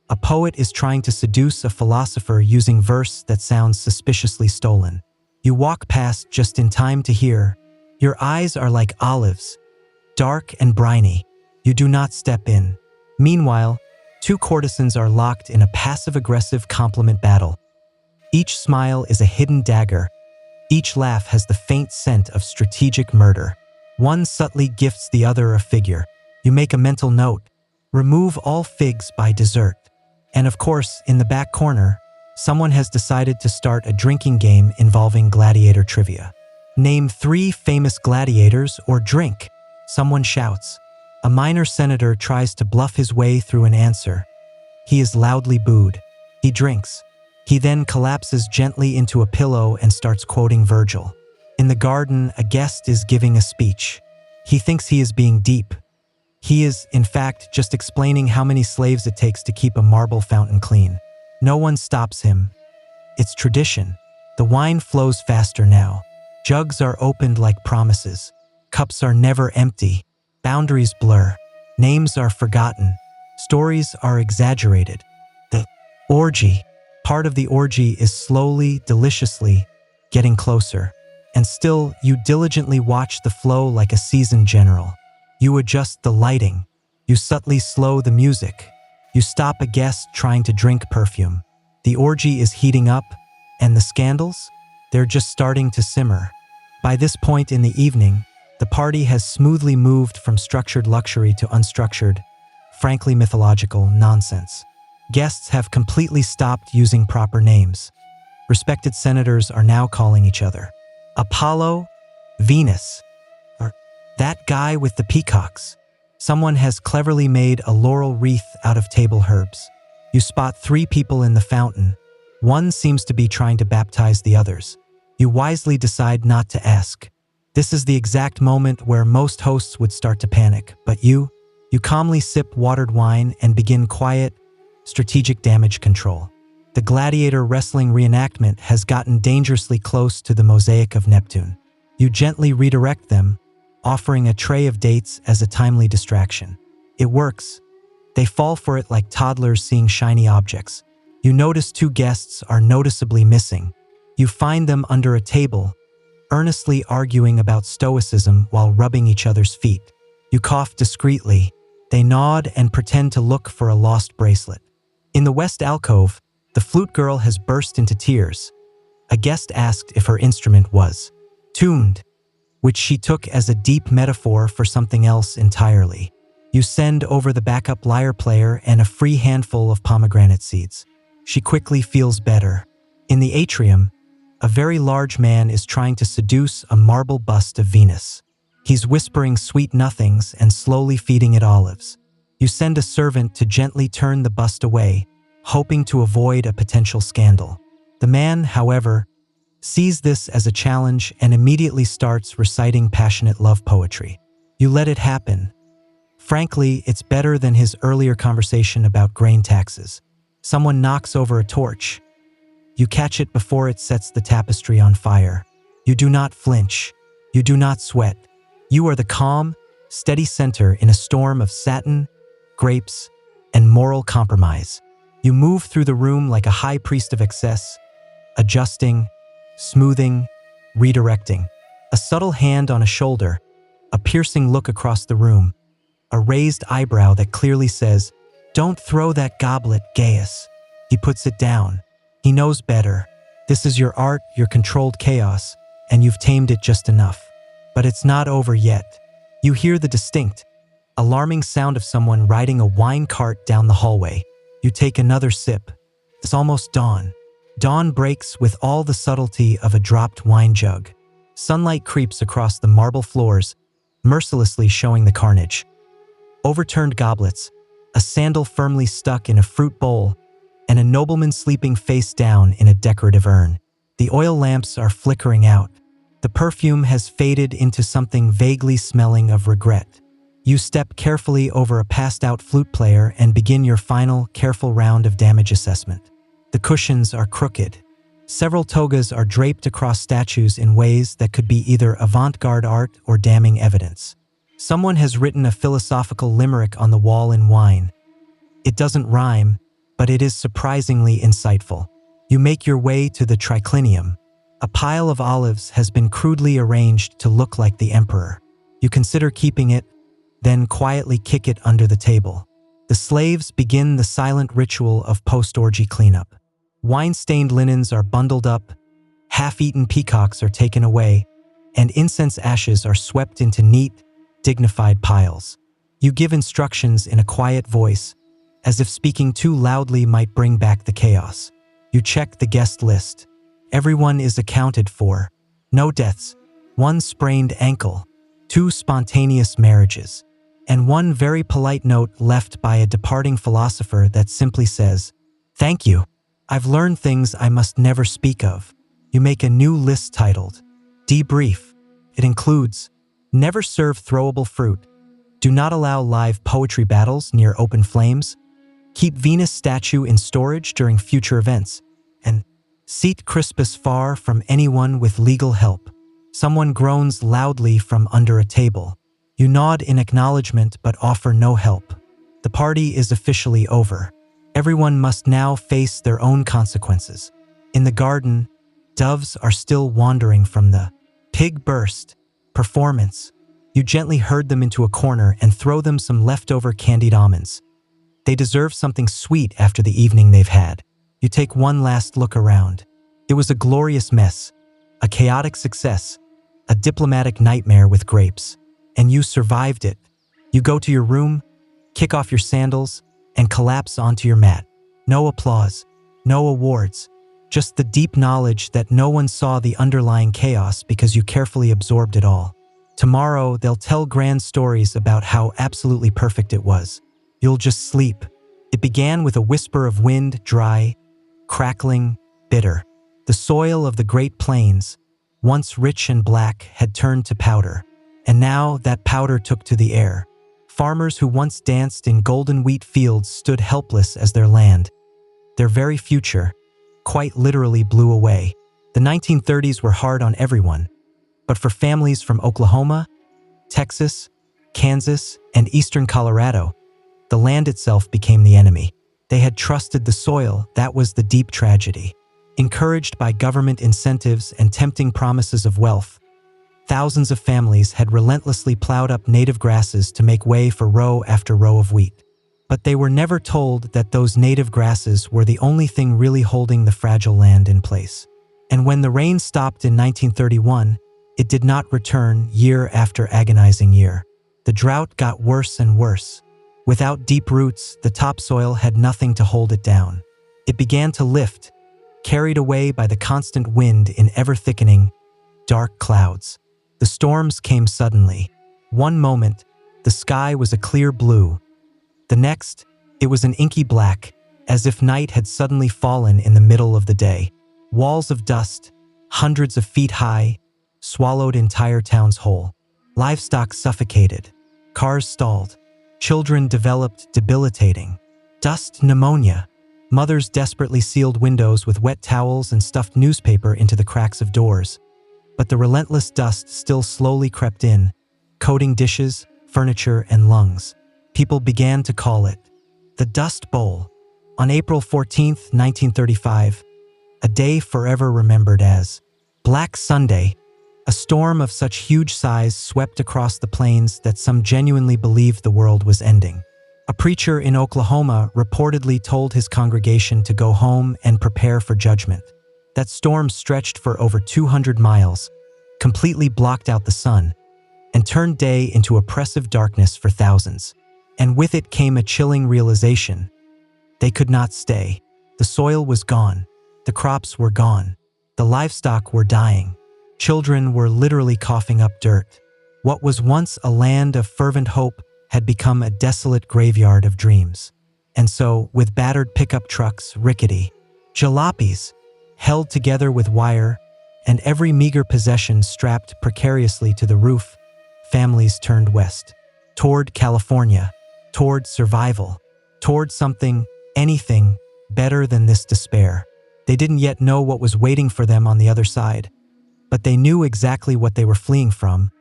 a poet is trying to seduce a philosopher using verse that sounds suspiciously stolen. You walk past just in time to hear, "Your eyes are like olives, dark and briny." You do not step in. Meanwhile, two courtesans are locked in a passive-aggressive compliment battle. Each smile is a hidden dagger. Each laugh has the faint scent of strategic murder. One subtly gifts the other a figure. You make a mental note. Remove all figs by dessert. And of course, in the back corner, someone has decided to start a drinking game involving gladiator trivia. Name 3 famous gladiators or drink. Someone shouts. A minor senator tries to bluff his way through an answer. He is loudly booed. He drinks. He then collapses gently into a pillow and starts quoting Virgil. In the garden, a guest is giving a speech. He thinks he is being deep. He is, in fact, just explaining how many slaves it takes to keep a marble fountain clean. No one stops him. It's tradition. The wine flows faster now. Jugs are opened like promises. Cups are never empty. Boundaries blur. Names are forgotten. Stories are exaggerated. The orgy. Part of the orgy is slowly, deliciously getting closer. And still, you diligently watch the flow like a seasoned general. You adjust the lighting. You subtly slow the music. You stop a guest trying to drink perfume. The orgy is heating up, and the scandals? They're just starting to simmer. By this point in the evening, the party has smoothly moved from structured luxury to unstructured, frankly mythological nonsense. Guests have completely stopped using proper names. Respected senators are now calling each other Apollo, Venus, or that guy with the peacocks. Someone has cleverly made a laurel wreath out of table herbs. You spot 3 people in the fountain. One seems to be trying to baptize the others. You wisely decide not to ask. This is the exact moment where most hosts would start to panic, but you calmly sip watered wine and begin quiet, strategic damage control. The gladiator wrestling reenactment has gotten dangerously close to the mosaic of Neptune. You gently redirect them, offering a tray of dates as a timely distraction. It works. They fall for it like toddlers seeing shiny objects. You notice 2 guests are noticeably missing. You find them under a table, earnestly arguing about stoicism while rubbing each other's feet. You cough discreetly. They nod and pretend to look for a lost bracelet. In the west alcove, the flute girl has burst into tears. A guest asked if her instrument was tuned, which she took as a deep metaphor for something else entirely. You send over the backup lyre player and a free handful of pomegranate seeds. She quickly feels better. In the atrium, a very large man is trying to seduce a marble bust of Venus. He's whispering sweet nothings and slowly feeding it olives. You send a servant to gently turn the bust away, hoping to avoid a potential scandal. The man, however, sees this as a challenge and immediately starts reciting passionate love poetry. You let it happen. Frankly, it's better than his earlier conversation about grain taxes. Someone knocks over a torch. You catch it before it sets the tapestry on fire. You do not flinch. You do not sweat. You are the calm, steady center in a storm of satin, grapes, and moral compromise. You move through the room like a high priest of excess, adjusting, smoothing, redirecting. A subtle hand on a shoulder, a piercing look across the room, a raised eyebrow that clearly says, "Don't throw that goblet, Gaius." He puts it down. He knows better. This is your art, your controlled chaos, and you've tamed it just enough. But it's not over yet. You hear the distinct, alarming sound of someone riding a wine cart down the hallway. You take another sip. It's almost dawn. Dawn breaks with all the subtlety of a dropped wine jug. Sunlight creeps across the marble floors, mercilessly showing the carnage. Overturned goblets, a sandal firmly stuck in a fruit bowl, and a nobleman sleeping face down in a decorative urn. The oil lamps are flickering out. The perfume has faded into something vaguely smelling of regret. You step carefully over a passed-out flute player and begin your final, careful round of damage assessment. The cushions are crooked. Several togas are draped across statues in ways that could be either avant-garde art or damning evidence. Someone has written a philosophical limerick on the wall in wine. It doesn't rhyme, but it is surprisingly insightful. You make your way to the triclinium, A pile of olives has been crudely arranged to look like the emperor. You consider keeping it, then quietly kick it under the table. The slaves begin the silent ritual of post-orgy cleanup. Wine-stained linens are bundled up, half-eaten peacocks are taken away, and incense ashes are swept into neat, dignified piles. You give instructions in a quiet voice, as if speaking too loudly might bring back the chaos. You check the guest list. Everyone is accounted for. No deaths, 1 sprained ankle, 2 spontaneous marriages, and 1 very polite note left by a departing philosopher that simply says, "Thank you. I've learned things I must never speak of." You make a new list titled, Debrief. It includes, never serve throwable fruit, do not allow live poetry battles near open flames, keep Venus statue in storage during future events, and seat Crispus far from anyone with legal help. Someone groans loudly from under a table. You nod in acknowledgement but offer no help. The party is officially over. Everyone must now face their own consequences. In the garden, doves are still wandering from the pig burst performance. You gently herd them into a corner and throw them some leftover candied almonds. They deserve something sweet after the evening they've had. You take one last look around. It was a glorious mess, a chaotic success, a diplomatic nightmare with grapes. And you survived it. You go to your room, kick off your sandals, and collapse onto your mat. No applause, no awards, just the deep knowledge that no one saw the underlying chaos because you carefully absorbed it all. Tomorrow, they'll tell grand stories about how absolutely perfect it was. You'll just sleep. It began with a whisper of wind, dry, crackling, bitter. The soil of the Great Plains, once rich and black, had turned to powder. And now that powder took to the air. Farmers who once danced in golden wheat fields stood helpless as their land, their very future, quite literally blew away. The 1930s were hard on everyone, but for families from Oklahoma, Texas, Kansas, and eastern Colorado, the land itself became the enemy. They had trusted the soil. That was the deep tragedy. Encouraged by government incentives and tempting promises of wealth, thousands of families had relentlessly plowed up native grasses to make way for row after row of wheat. But they were never told that those native grasses were the only thing really holding the fragile land in place. And when the rain stopped in 1931, it did not return year after agonizing year. The drought got worse and worse. Without deep roots, the topsoil had nothing to hold it down. It began to lift, carried away by the constant wind in ever-thickening, dark clouds. The storms came suddenly. One moment, the sky was a clear blue. The next, it was an inky black, as if night had suddenly fallen in the middle of the day. Walls of dust, hundreds of feet high, swallowed entire towns whole. Livestock suffocated. Cars stalled. Children developed debilitating dust pneumonia. Mothers desperately sealed windows with wet towels and stuffed newspaper into the cracks of doors. But the relentless dust still slowly crept in, coating dishes, furniture, and lungs. People began to call it the Dust Bowl. On April 14, 1935, a day forever remembered as Black Sunday, a storm of such huge size swept across the plains that some genuinely believed the world was ending. A preacher in Oklahoma reportedly told his congregation to go home and prepare for judgment. That storm stretched for over 200 miles, completely blocked out the sun, and turned day into oppressive darkness for thousands. And with it came a chilling realization. They could not stay. The soil was gone. The crops were gone. The livestock were dying. Children were literally coughing up dirt. What was once a land of fervent hope had become a desolate graveyard of dreams. And so, with battered pickup trucks, rickety jalopies, held together with wire, and every meager possession strapped precariously to the roof, families turned west, toward California, toward survival, toward something, anything, better than this despair. They didn't yet know what was waiting for them on the other side, but they knew exactly what they were fleeing from,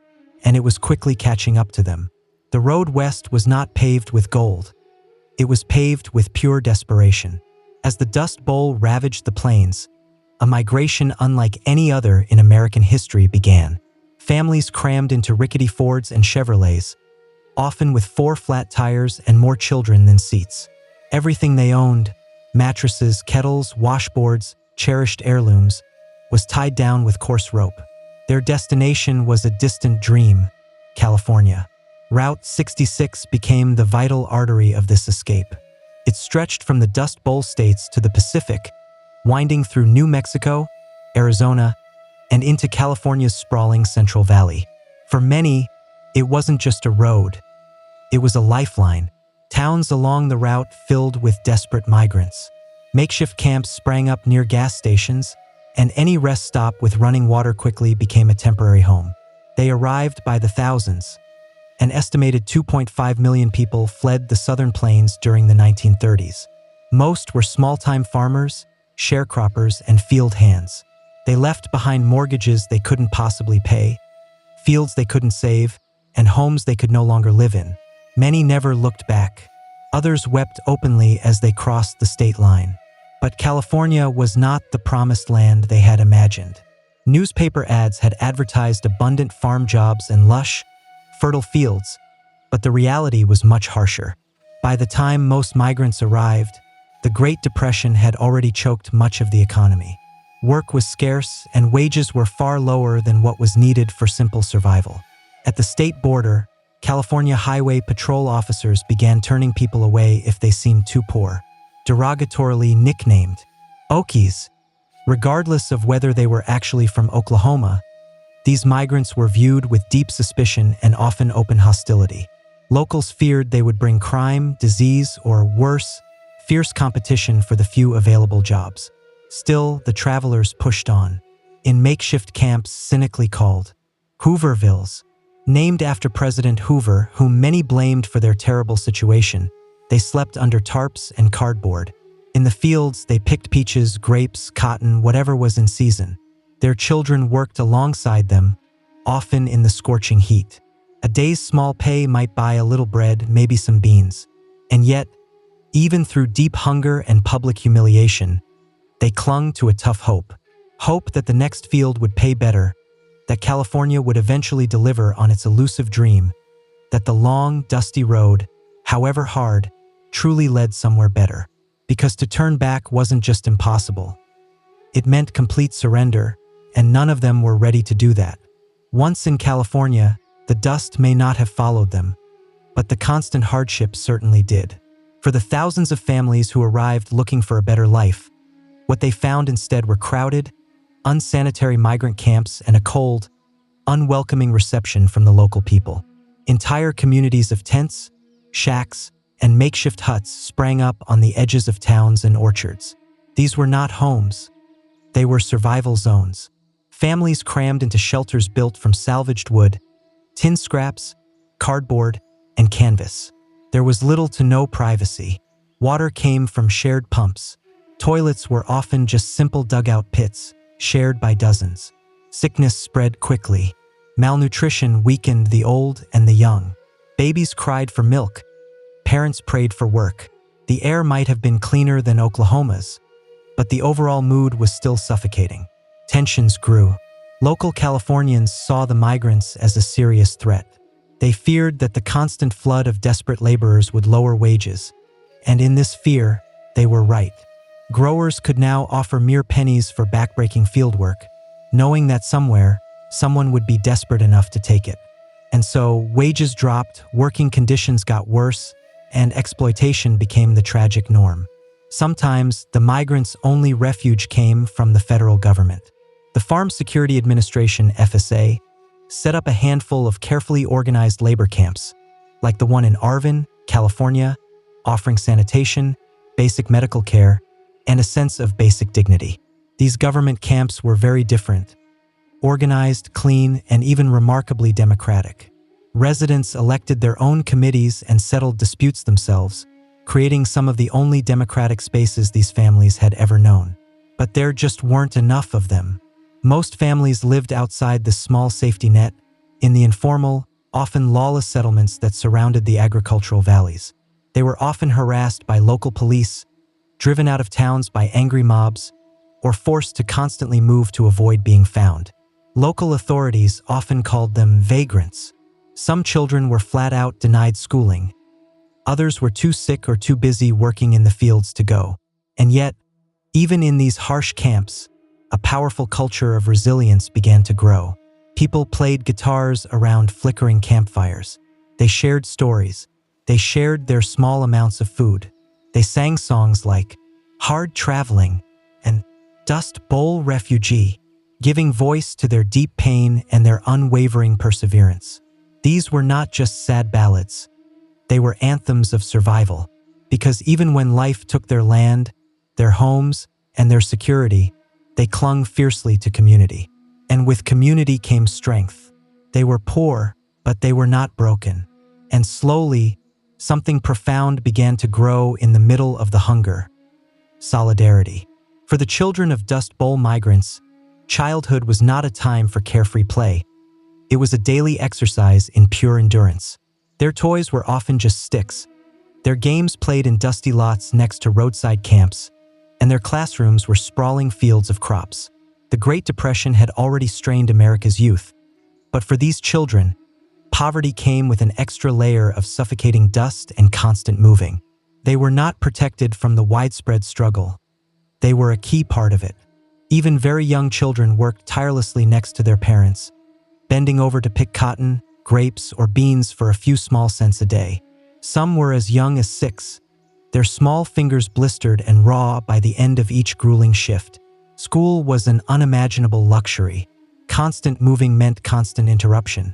and it was quickly catching up to them. The road west was not paved with gold. It was paved with pure desperation. As the Dust Bowl ravaged the plains, A migration unlike any other in American history began. Families crammed into rickety Fords and Chevrolets, often with 4 flat tires and more children than seats. Everything they owned, mattresses, kettles, washboards, cherished heirlooms, was tied down with coarse rope. Their destination was a distant dream, California. Route 66 became the vital artery of this escape. It stretched from the Dust Bowl states to the Pacific, winding through New Mexico, Arizona, and into California's sprawling Central Valley. For many, it wasn't just a road. It was a lifeline. Towns along the route filled with desperate migrants. Makeshift camps sprang up near gas stations, and any rest stop with running water quickly became a temporary home. They arrived by the thousands. An estimated 2.5 million people fled the southern plains during the 1930s. Most were small-time farmers, sharecroppers, and field hands. They left behind mortgages they couldn't possibly pay, fields they couldn't save, and homes they could no longer live in. Many never looked back. Others wept openly as they crossed the state line. But California was not the promised land they had imagined. Newspaper ads had advertised abundant farm jobs and lush, fertile fields, but the reality was much harsher. By the time most migrants arrived, the Great Depression had already choked much of the economy. Work was scarce, and wages were far lower than what was needed for simple survival. At the state border, California Highway Patrol officers began turning people away if they seemed too poor, derogatorily nicknamed Okies. Regardless of whether they were actually from Oklahoma, these migrants were viewed with deep suspicion and often open hostility. Locals feared they would bring crime, disease, or worse, fierce competition for the few available jobs. Still, the travelers pushed on. In makeshift camps cynically called Hoovervilles, named after President Hoover, whom many blamed for their terrible situation, they slept under tarps and cardboard. In the fields, they picked peaches, grapes, cotton, whatever was in season. Their children worked alongside them, often in the scorching heat. A day's small pay might buy a little bread, maybe some beans. And yet, even through deep hunger and public humiliation, they clung to a tough hope. Hope that the next field would pay better, that California would eventually deliver on its elusive dream, that the long, dusty road, however hard, truly led somewhere better. Because to turn back wasn't just impossible. It meant complete surrender, and none of them were ready to do that. Once in California, the dust may not have followed them, but the constant hardship certainly did. For the thousands of families who arrived looking for a better life, what they found instead were crowded, unsanitary migrant camps and a cold, unwelcoming reception from the local people. Entire communities of tents, shacks, and makeshift huts sprang up on the edges of towns and orchards. These were not homes. They were survival zones. Families crammed into shelters built from salvaged wood, tin scraps, cardboard, and canvas. There was little to no privacy. Water came from shared pumps. Toilets were often just simple dugout pits, shared by dozens. Sickness spread quickly. Malnutrition weakened the old and the young. Babies cried for milk. Parents prayed for work. The air might have been cleaner than Oklahoma's, but the overall mood was still suffocating. Tensions grew. Local Californians saw the migrants as a serious threat. They feared that the constant flood of desperate laborers would lower wages, and in this fear, they were right. Growers could now offer mere pennies for backbreaking fieldwork, knowing that somewhere, someone would be desperate enough to take it. And so, wages dropped, working conditions got worse, and exploitation became the tragic norm. Sometimes, the migrants' only refuge came from the federal government. The Farm Security Administration, FSA, set up a handful of carefully organized labor camps, like the one in Arvin, California, offering sanitation, basic medical care, and a sense of basic dignity. These government camps were very different, organized, clean, and even remarkably democratic. Residents elected their own committees and settled disputes themselves, creating some of the only democratic spaces these families had ever known. But there just weren't enough of them. Most families lived outside this small safety net, in the informal, often lawless settlements that surrounded the agricultural valleys. They were often harassed by local police, driven out of towns by angry mobs, or forced to constantly move to avoid being found. Local authorities often called them vagrants. Some children were flat out denied schooling. Others were too sick or too busy working in the fields to go. And yet, even in these harsh camps, a powerful culture of resilience began to grow. People played guitars around flickering campfires. They shared stories. They shared their small amounts of food. They sang songs like Hard Traveling and Dust Bowl Refugee, giving voice to their deep pain and their unwavering perseverance. These were not just sad ballads. They were anthems of survival, because even when life took their land, their homes, and their security, they clung fiercely to community. And with community came strength. They were poor, but they were not broken. And slowly, something profound began to grow in the middle of the hunger: solidarity. For the children of Dust Bowl migrants, childhood was not a time for carefree play. It was a daily exercise in pure endurance. Their toys were often just sticks. Their games played in dusty lots next to roadside camps, and their classrooms were sprawling fields of crops. The Great Depression had already strained America's youth, but for these children, poverty came with an extra layer of suffocating dust and constant moving. They were not protected from the widespread struggle. They were a key part of it. Even very young children worked tirelessly next to their parents, bending over to pick cotton, grapes, or beans for a few small cents a day. Some were as young as 6, their small fingers blistered and raw by the end of each grueling shift. School was an unimaginable luxury. Constant moving meant constant interruption.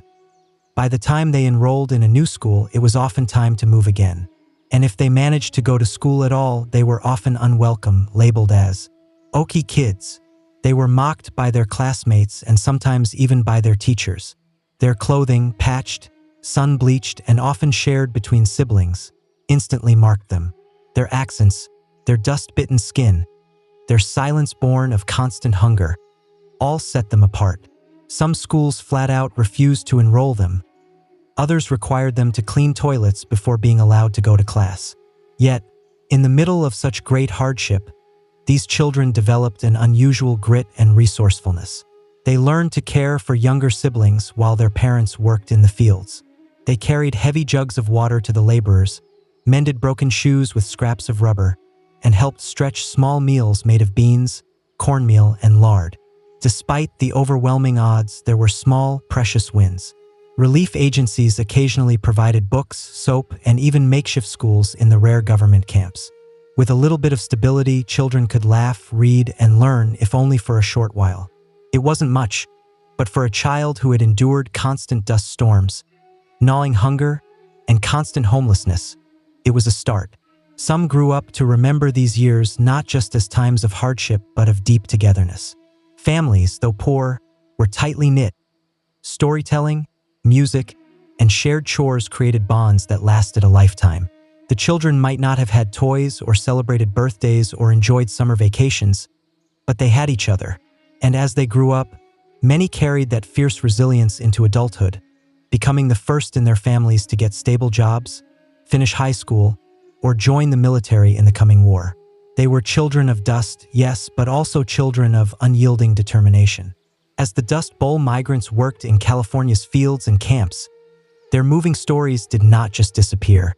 By the time they enrolled in a new school, it was often time to move again. And if they managed to go to school at all, they were often unwelcome, labeled as okie kids. They were mocked by their classmates and sometimes even by their teachers. Their clothing, patched, sun-bleached, and often shared between siblings, instantly marked them. Their accents, their dust-bitten skin, their silence born of constant hunger, all set them apart. Some schools flat out refused to enroll them. Others required them to clean toilets before being allowed to go to class. Yet, in the middle of such great hardship, these children developed an unusual grit and resourcefulness. They learned to care for younger siblings while their parents worked in the fields. They carried heavy jugs of water to the laborers, mended broken shoes with scraps of rubber, and helped stretch small meals made of beans, cornmeal, and lard. Despite the overwhelming odds, there were small, precious wins. Relief agencies occasionally provided books, soap, and even makeshift schools in the rare government camps. With a little bit of stability, children could laugh, read, and learn, if only for a short while. It wasn't much, but for a child who had endured constant dust storms, gnawing hunger, and constant homelessness, it was a start. Some grew up to remember these years not just as times of hardship, but of deep togetherness. Families, though poor, were tightly knit. Storytelling, music, and shared chores created bonds that lasted a lifetime. The children might not have had toys or celebrated birthdays or enjoyed summer vacations, but they had each other. And as they grew up, many carried that fierce resilience into adulthood, becoming the first in their families to get stable jobs, finish high school, or join the military in the coming war. They were children of dust, yes, but also children of unyielding determination. As the Dust Bowl migrants worked in California's fields and camps, their moving stories did not just disappear.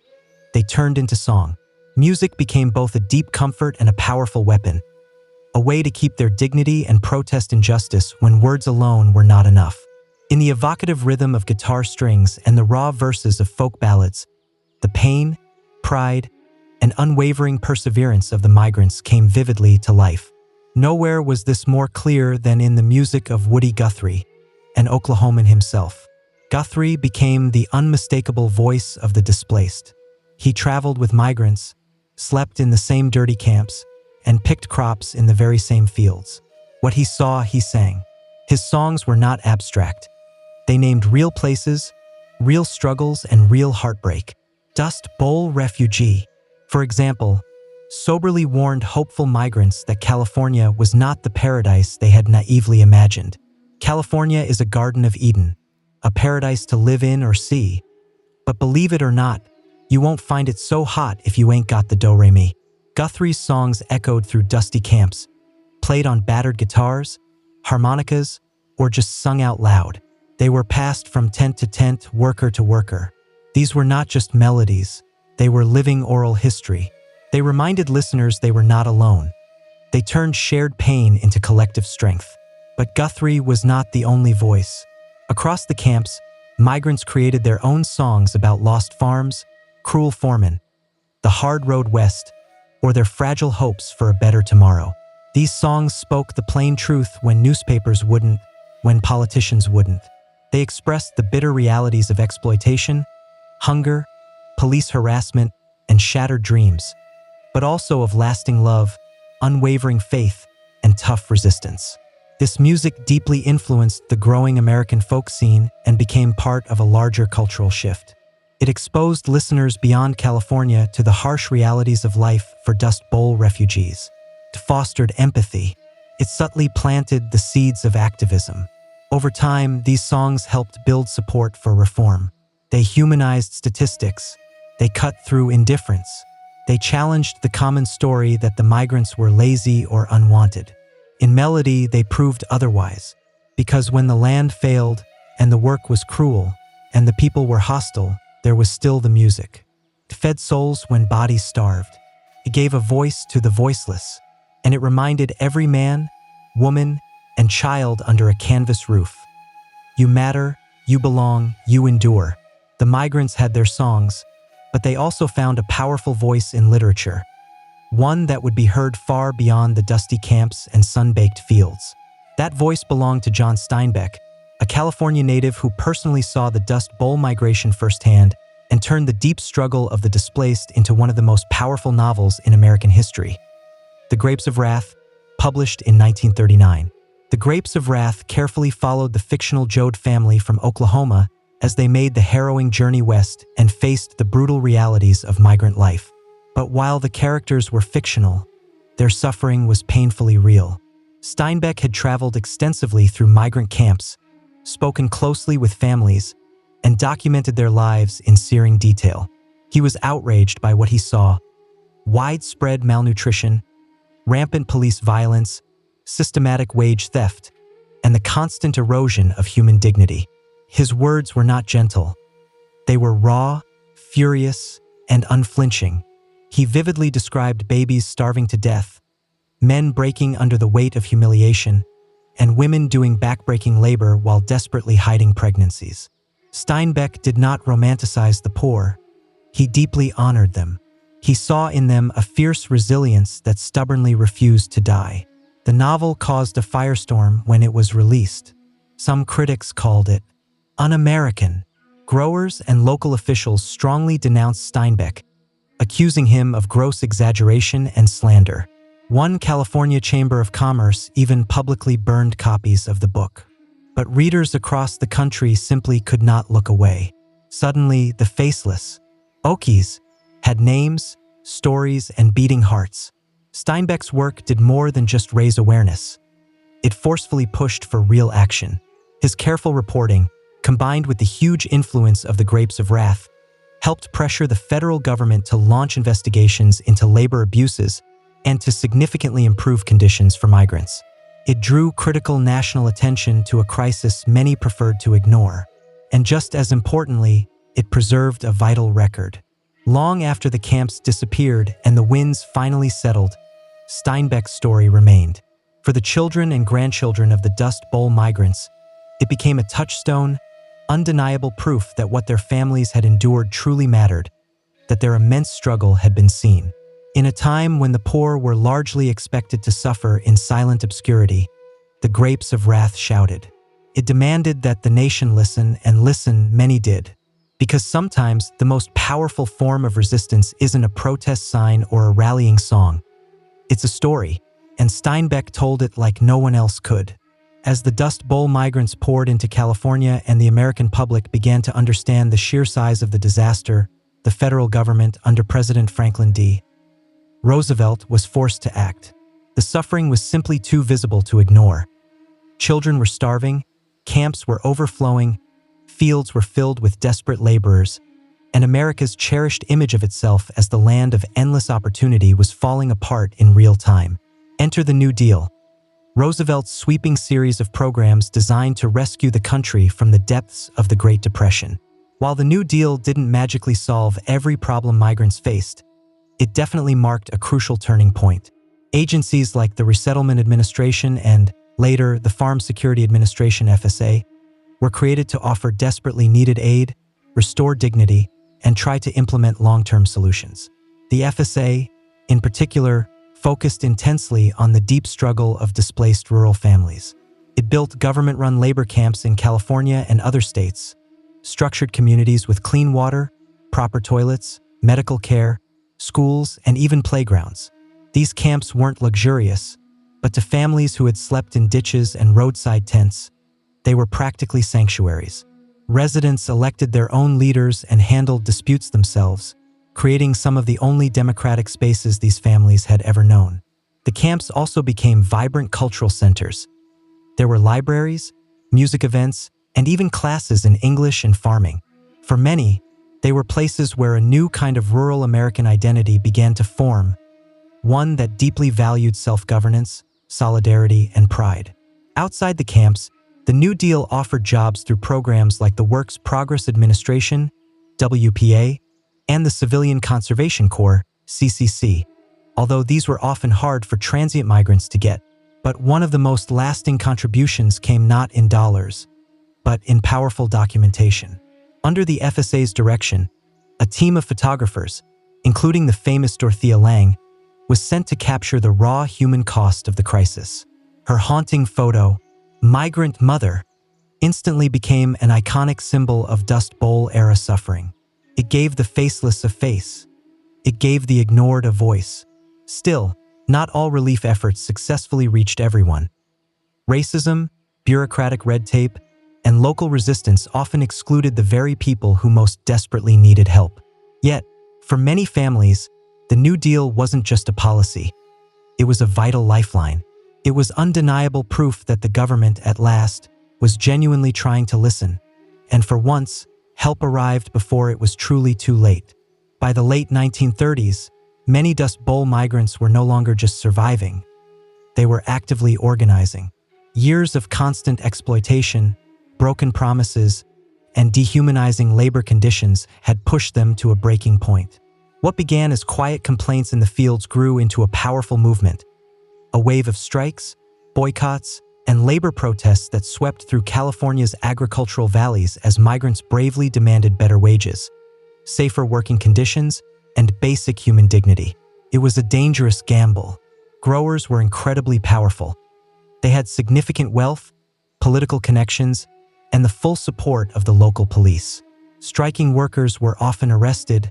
They turned into song. Music became both a deep comfort and a powerful weapon, a way to keep their dignity and protest injustice when words alone were not enough. In the evocative rhythm of guitar strings and the raw verses of folk ballads, the pain, pride, and unwavering perseverance of the migrants came vividly to life. Nowhere was this more clear than in the music of Woody Guthrie, an Oklahoman himself. Guthrie became the unmistakable voice of the displaced. He traveled with migrants, slept in the same dirty camps, and picked crops in the very same fields. What he saw, he sang. His songs were not abstract. They named real places, real struggles, and real heartbreak. Dust Bowl Refugee, for example, soberly warned hopeful migrants that California was not the paradise they had naively imagined. California is a Garden of Eden, a paradise to live in or see. But believe it or not, you won't find it so hot if you ain't got the do-re-mi. Guthrie's songs echoed through dusty camps, played on battered guitars, harmonicas, or just sung out loud. They were passed from tent to tent, worker to worker. These were not just melodies, they were living oral history. They reminded listeners they were not alone. They turned shared pain into collective strength. But Guthrie was not the only voice. Across the camps, migrants created their own songs about lost farms, cruel foremen, the hard road west, or their fragile hopes for a better tomorrow. These songs spoke the plain truth when newspapers wouldn't, when politicians wouldn't. They expressed the bitter realities of exploitation, hunger, police harassment, and shattered dreams, but also of lasting love, unwavering faith, and tough resistance. This music deeply influenced the growing American folk scene and became part of a larger cultural shift. It exposed listeners beyond California to the harsh realities of life for Dust Bowl refugees. It fostered empathy. It subtly planted the seeds of activism. Over time, these songs helped build support for reform. They humanized statistics. They cut through indifference. They challenged the common story that the migrants were lazy or unwanted. In melody, they proved otherwise, because when the land failed, and the work was cruel, and the people were hostile, there was still the music. It fed souls when bodies starved. It gave a voice to the voiceless, and it reminded every man, woman, and child under a canvas roof. You matter, you belong, you endure. The migrants had their songs, but they also found a powerful voice in literature, one that would be heard far beyond the dusty camps and sun-baked fields. That voice belonged to John Steinbeck, a California native who personally saw the Dust Bowl migration firsthand and turned the deep struggle of the displaced into one of the most powerful novels in American history. The Grapes of Wrath, published in 1939. The Grapes of Wrath carefully followed the fictional Joad family from Oklahoma as they made the harrowing journey west and faced the brutal realities of migrant life. But while the characters were fictional, their suffering was painfully real. Steinbeck had traveled extensively through migrant camps, spoken closely with families, and documented their lives in searing detail. He was outraged by what he saw: widespread malnutrition, rampant police violence, systematic wage theft, and the constant erosion of human dignity. His words were not gentle. They were raw, furious, and unflinching. He vividly described babies starving to death, men breaking under the weight of humiliation, and women doing backbreaking labor while desperately hiding pregnancies. Steinbeck did not romanticize the poor. He deeply honored them. He saw in them a fierce resilience that stubbornly refused to die. The novel caused a firestorm when it was released. Some critics called it un-American. Growers and local officials strongly denounced Steinbeck, accusing him of gross exaggeration and slander. One California Chamber of Commerce even publicly burned copies of the book. But readers across the country simply could not look away. Suddenly, the faceless, Okies, had names, stories, and beating hearts. Steinbeck's work did more than just raise awareness. It forcefully pushed for real action. His careful reporting, combined with the huge influence of the Grapes of Wrath, helped pressure the federal government to launch investigations into labor abuses and to significantly improve conditions for migrants. It drew critical national attention to a crisis many preferred to ignore. And just as importantly, it preserved a vital record. Long after the camps disappeared and the winds finally settled, Steinbeck's story remained. For the children and grandchildren of the Dust Bowl migrants, it became a touchstone, undeniable proof that what their families had endured truly mattered, that their immense struggle had been seen. In a time when the poor were largely expected to suffer in silent obscurity, the Grapes of Wrath shouted. It demanded that the nation listen, and listen many did. Because sometimes the most powerful form of resistance isn't a protest sign or a rallying song. It's a story, and Steinbeck told it like no one else could. As the Dust Bowl migrants poured into California and the American public began to understand the sheer size of the disaster, the federal government under President Franklin D. Roosevelt was forced to act. The suffering was simply too visible to ignore. Children were starving, camps were overflowing, fields were filled with desperate laborers, and America's cherished image of itself as the land of endless opportunity was falling apart in real time. Enter the New Deal. Roosevelt's sweeping series of programs designed to rescue the country from the depths of the Great Depression. While the New Deal didn't magically solve every problem migrants faced, it definitely marked a crucial turning point. Agencies like the Resettlement Administration and, later, the Farm Security Administration (FSA) were created to offer desperately needed aid, restore dignity, and try to implement long-term solutions. The FSA, in particular, focused intensely on the deep struggle of displaced rural families. It built government-run labor camps in California and other states, structured communities with clean water, proper toilets, medical care, schools, and even playgrounds. These camps weren't luxurious, but to families who had slept in ditches and roadside tents, they were practically sanctuaries. Residents elected their own leaders and handled disputes themselves, creating some of the only democratic spaces these families had ever known. The camps also became vibrant cultural centers. There were libraries, music events, and even classes in English and farming. For many, they were places where a new kind of rural American identity began to form, one that deeply valued self-governance, solidarity, and pride. Outside the camps, the New Deal offered jobs through programs like the Works Progress Administration, WPA, and the Civilian Conservation Corps, CCC, although these were often hard for transient migrants to get. But one of the most lasting contributions came not in dollars, but in powerful documentation. Under the FSA's direction, a team of photographers, including the famous Dorothea Lange, was sent to capture the raw human cost of the crisis. Her haunting photo, Migrant Mother, instantly became an iconic symbol of Dust Bowl-era suffering. It gave the faceless a face. It gave the ignored a voice. Still, not all relief efforts successfully reached everyone. Racism, bureaucratic red tape, and local resistance often excluded the very people who most desperately needed help. Yet, for many families, the New Deal wasn't just a policy. It was a vital lifeline. It was undeniable proof that the government, at last, was genuinely trying to listen. And for once, help arrived before it was truly too late. By the late 1930s, many Dust Bowl migrants were no longer just surviving. They were actively organizing. Years of constant exploitation, broken promises, and dehumanizing labor conditions had pushed them to a breaking point. What began as quiet complaints in the fields grew into a powerful movement, a wave of strikes, boycotts, and labor protests that swept through California's agricultural valleys as migrants bravely demanded better wages, safer working conditions, and basic human dignity. It was a dangerous gamble. Growers were incredibly powerful. They had significant wealth, political connections, and the full support of the local police. Striking workers were often arrested,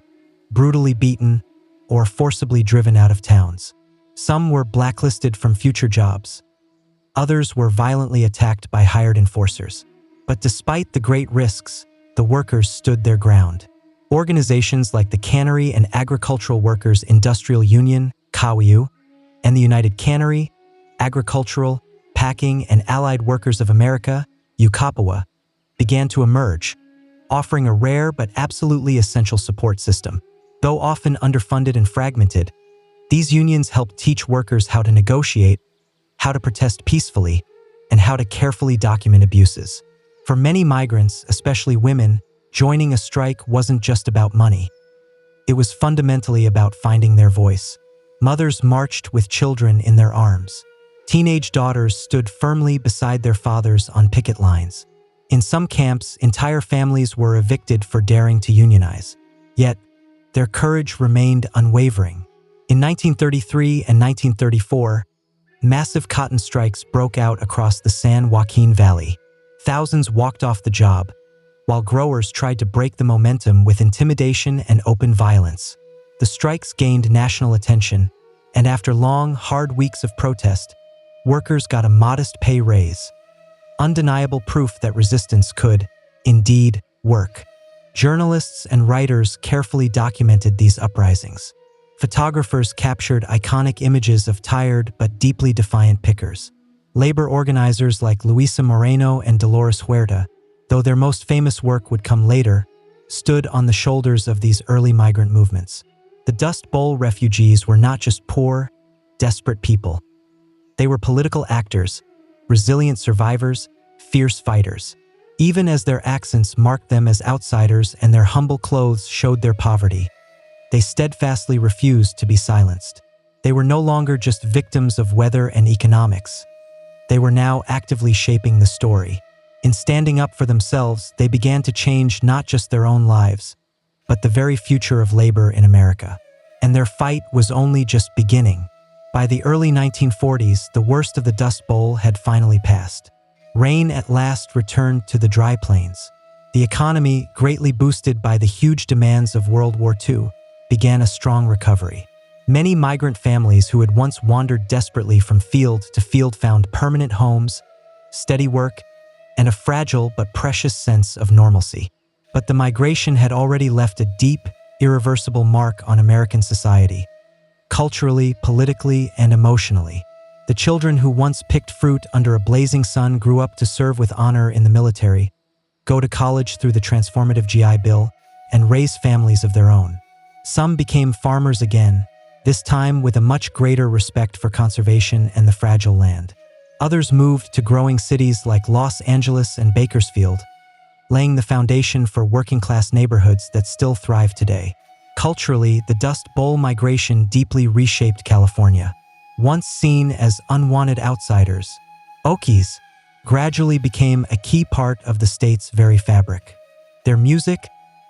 brutally beaten, or forcibly driven out of towns. Some were blacklisted from future jobs. Others were violently attacked by hired enforcers. But despite the great risks, the workers stood their ground. Organizations like the Cannery and Agricultural Workers Industrial Union, CAWIU, and the United Cannery, Agricultural, Packing, and Allied Workers of America, UCAPAWA, began to emerge, offering a rare but absolutely essential support system. Though often underfunded and fragmented, these unions helped teach workers how to negotiate, how to protest peacefully, and how to carefully document abuses. For many migrants, especially women, joining a strike wasn't just about money. It was fundamentally about finding their voice. Mothers marched with children in their arms. Teenage daughters stood firmly beside their fathers on picket lines. In some camps, entire families were evicted for daring to unionize. Yet, their courage remained unwavering. In 1933 and 1934, massive cotton strikes broke out across the San Joaquin Valley. Thousands walked off the job, while growers tried to break the momentum with intimidation and open violence. The strikes gained national attention, and after long, hard weeks of protest, workers got a modest pay raise. Undeniable proof that resistance could, indeed, work. Journalists and writers carefully documented these uprisings. Photographers captured iconic images of tired but deeply defiant pickers. Labor organizers like Luisa Moreno and Dolores Huerta, though their most famous work would come later, stood on the shoulders of these early migrant movements. The Dust Bowl refugees were not just poor, desperate people. They were political actors, resilient survivors, fierce fighters. Even as their accents marked them as outsiders and their humble clothes showed their poverty, they steadfastly refused to be silenced. They were no longer just victims of weather and economics. They were now actively shaping the story. In standing up for themselves, they began to change not just their own lives, but the very future of labor in America. And their fight was only just beginning. By the early 1940s, the worst of the Dust Bowl had finally passed. Rain at last returned to the dry plains. The economy, greatly boosted by the huge demands of World War II, began a strong recovery. Many migrant families who had once wandered desperately from field to field found permanent homes, steady work, and a fragile but precious sense of normalcy. But the migration had already left a deep, irreversible mark on American society, culturally, politically, and emotionally. The children who once picked fruit under a blazing sun grew up to serve with honor in the military, go to college through the transformative GI Bill, and raise families of their own. Some became farmers again, this time with a much greater respect for conservation and the fragile land. Others moved to growing cities like Los Angeles and Bakersfield, laying the foundation for working-class neighborhoods that still thrive today. Culturally, the Dust Bowl migration deeply reshaped California. Once seen as unwanted outsiders, Okies gradually became a key part of the state's very fabric. Their music,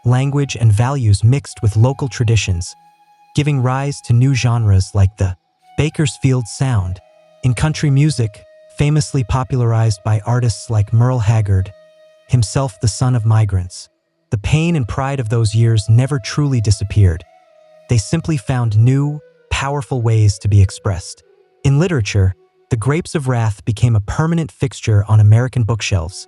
language, and values mixed with local traditions, giving rise to new genres like the Bakersfield sound. In country music, famously popularized by artists like Merle Haggard, himself the son of migrants, the pain and pride of those years never truly disappeared. They simply found new, powerful ways to be expressed. In literature, The Grapes of Wrath became a permanent fixture on American bookshelves,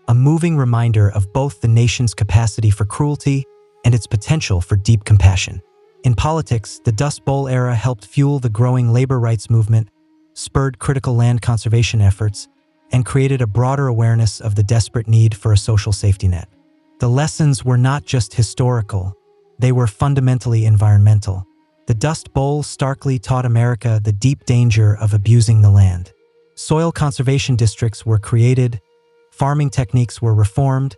a moving reminder of both the nation's capacity for cruelty and its potential for deep compassion. In politics, the Dust Bowl era helped fuel the growing labor rights movement, spurred critical land conservation efforts, and created a broader awareness of the desperate need for a social safety net. The lessons were not just historical, they were fundamentally environmental. The Dust Bowl starkly taught America the deep danger of abusing the land. Soil conservation districts were created, farming techniques were reformed,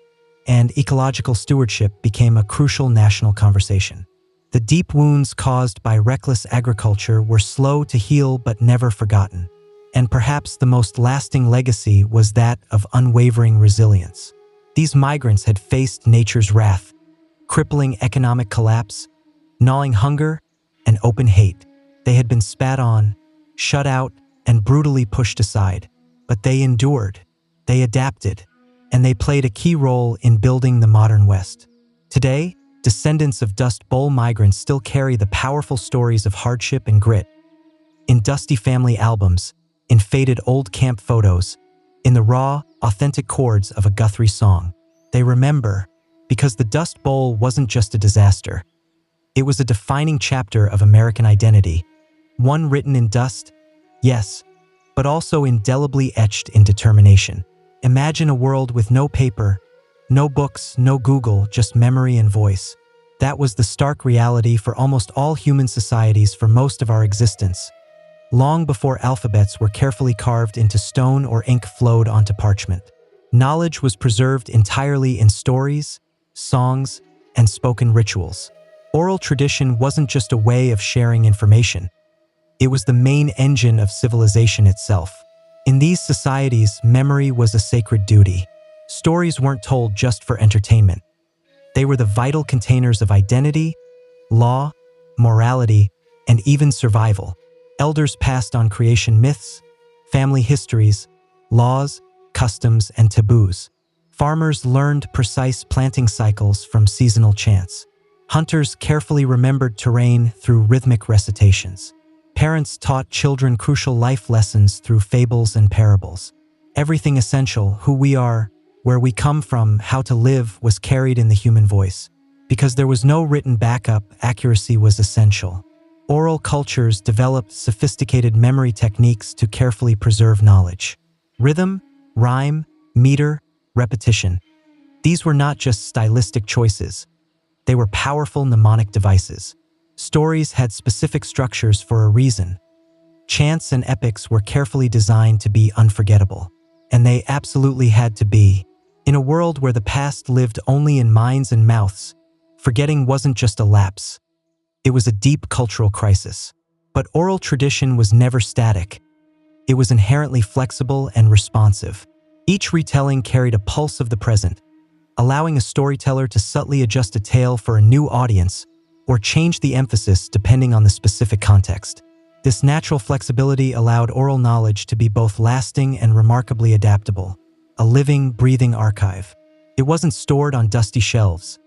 and ecological stewardship became a crucial national conversation. The deep wounds caused by reckless agriculture were slow to heal but never forgotten. And perhaps the most lasting legacy was that of unwavering resilience. These migrants had faced nature's wrath, crippling economic collapse, gnawing hunger, and open hate. They had been spat on, shut out, and brutally pushed aside. But they endured, they adapted, and they played a key role in building the modern West. Today, descendants of Dust Bowl migrants still carry the powerful stories of hardship and grit. In dusty family albums, in faded old camp photos, in the raw, authentic chords of a Guthrie song, they remember, because the Dust Bowl wasn't just a disaster. It was a defining chapter of American identity, one written in dust, yes, but also indelibly etched in determination. Imagine a world with no paper, no books, no Google, just memory and voice. That was the stark reality for almost all human societies for most of our existence. Long before alphabets were carefully carved into stone or ink flowed onto parchment. Knowledge was preserved entirely in stories, songs, and spoken rituals. Oral tradition wasn't just a way of sharing information. It was the main engine of civilization itself. In these societies, memory was a sacred duty. Stories weren't told just for entertainment. They were the vital containers of identity, law, morality, and even survival. Elders passed on creation myths, family histories, laws, customs, and taboos. Farmers learned precise planting cycles from seasonal chants. Hunters carefully remembered terrain through rhythmic recitations. Parents taught children crucial life lessons through fables and parables. Everything essential, who we are, where we come from, how to live, was carried in the human voice. Because there was no written backup, accuracy was essential. Oral cultures developed sophisticated memory techniques to carefully preserve knowledge. Rhythm, rhyme, meter, repetition. These were not just stylistic choices. They were powerful mnemonic devices. Stories had specific structures for a reason. Chants and epics were carefully designed to be unforgettable. And they absolutely had to be. In a world where the past lived only in minds and mouths, forgetting wasn't just a lapse. It was a deep cultural crisis. But oral tradition was never static. It was inherently flexible and responsive. Each retelling carried a pulse of the present, allowing a storyteller to subtly adjust a tale for a new audience or change the emphasis depending on the specific context. This natural flexibility allowed oral knowledge to be both lasting and remarkably adaptable, a living, breathing archive. It wasn't stored on dusty shelves.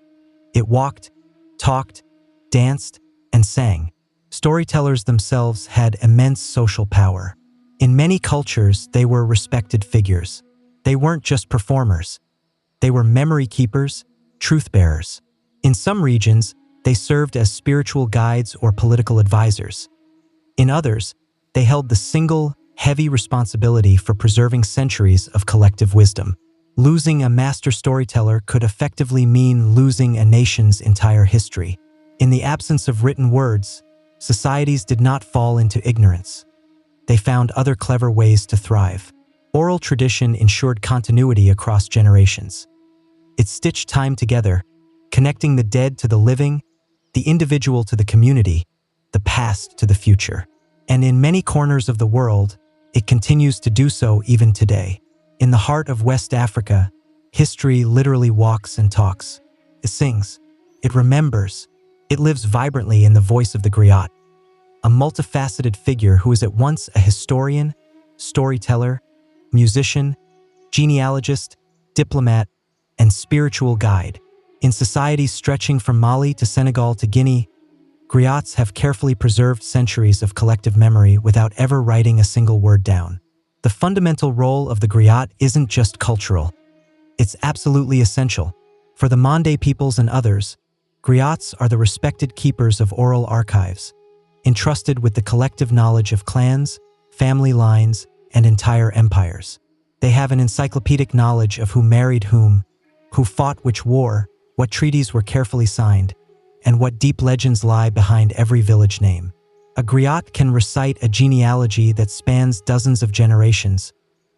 It walked, talked, danced, and sang. Storytellers themselves had immense social power. In many cultures, they were respected figures. They weren't just performers. They were memory keepers, truth-bearers. In some regions, they served as spiritual guides or political advisors. In others, they held the single, heavy responsibility for preserving centuries of collective wisdom. Losing a master storyteller could effectively mean losing a nation's entire history. In the absence of written words, societies did not fall into ignorance. They found other clever ways to thrive. Oral tradition ensured continuity across generations. It stitched time together, connecting the dead to the living, the individual to the community, the past to the future. And in many corners of the world, it continues to do so even today. In the heart of West Africa, history literally walks and talks. It sings. It remembers. It lives vibrantly in the voice of the griot, a multifaceted figure who is at once a historian, storyteller, musician, genealogist, diplomat, and spiritual guide. In societies stretching from Mali to Senegal to Guinea, griots have carefully preserved centuries of collective memory without ever writing a single word down. The fundamental role of the griot isn't just cultural. It's absolutely essential. For the Mande peoples and others, griots are the respected keepers of oral archives, entrusted with the collective knowledge of clans, family lines, and entire empires. They have an encyclopedic knowledge of who married whom, who fought which war, what treaties were carefully signed, and what deep legends lie behind every village name. A griot can recite a genealogy that spans dozens of generations,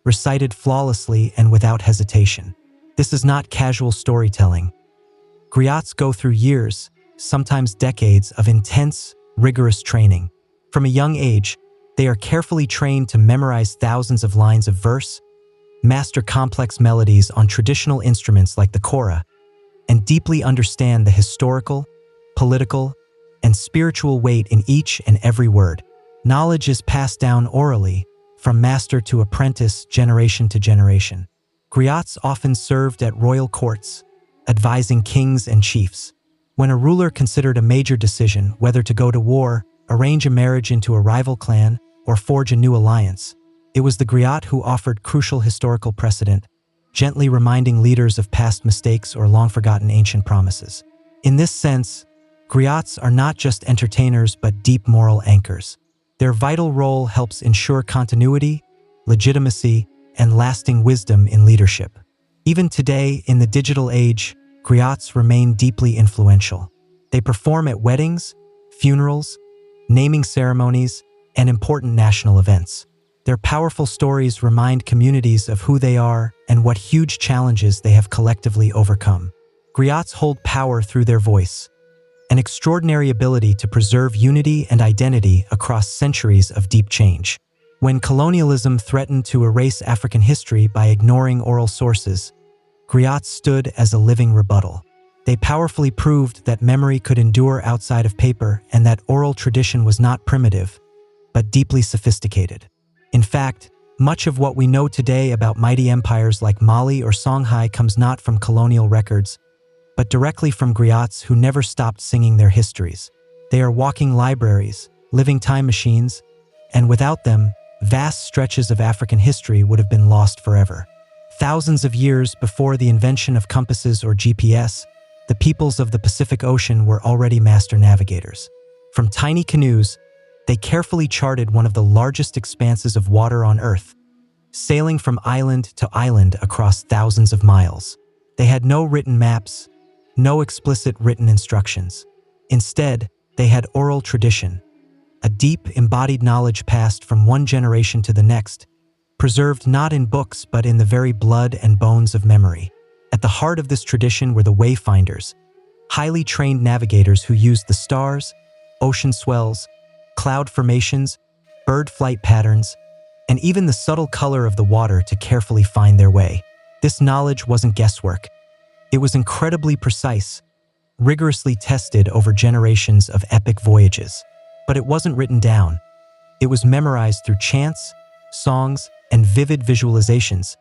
recited flawlessly and without hesitation. This is not casual storytelling. Griots go through years, sometimes decades, of intense, rigorous training. From a young age, they are carefully trained to memorize thousands of lines of verse, master complex melodies on traditional instruments like the kora, and deeply understand the historical, political, and spiritual weight in each and every word. Knowledge is passed down orally, from master to apprentice, generation to generation. Griots often served at royal courts, advising kings and chiefs. When a ruler considered a major decision, whether to go to war, arrange a marriage into a rival clan, or forge a new alliance, it was the griot who offered crucial historical precedent, gently reminding leaders of past mistakes or long-forgotten ancient promises. In this sense, griots are not just entertainers but deep moral anchors. Their vital role helps ensure continuity, legitimacy, and lasting wisdom in leadership. Even today, in the digital age, griots remain deeply influential. They perform at weddings, funerals, naming ceremonies, and important national events. Their powerful stories remind communities of who they are and what huge challenges they have collectively overcome. Griots hold power through their voice, an extraordinary ability to preserve unity and identity across centuries of deep change. When colonialism threatened to erase African history by ignoring oral sources, griots stood as a living rebuttal. They powerfully proved that memory could endure outside of paper and that oral tradition was not primitive, but deeply sophisticated. In fact, much of what we know today about mighty empires like Mali or Songhai comes not from colonial records, but directly from griots who never stopped singing their histories. They are walking libraries, living time machines, and without them, vast stretches of African history would have been lost forever. Thousands of years before the invention of compasses or GPS, the peoples of the Pacific Ocean were already master navigators. From tiny canoes, they carefully charted one of the largest expanses of water on Earth, sailing from island to island across thousands of miles. They had no written maps, no explicit written instructions. Instead, they had oral tradition, a deep, embodied knowledge passed from one generation to the next, preserved not in books but in the very blood and bones of memory. At the heart of this tradition were the wayfinders, highly trained navigators who used the stars, ocean swells, cloud formations, bird flight patterns, and even the subtle color of the water to carefully find their way. This knowledge wasn't guesswork. It was incredibly precise, rigorously tested over generations of epic voyages. But it wasn't written down. It was memorized through chants, songs, and vivid visualizations,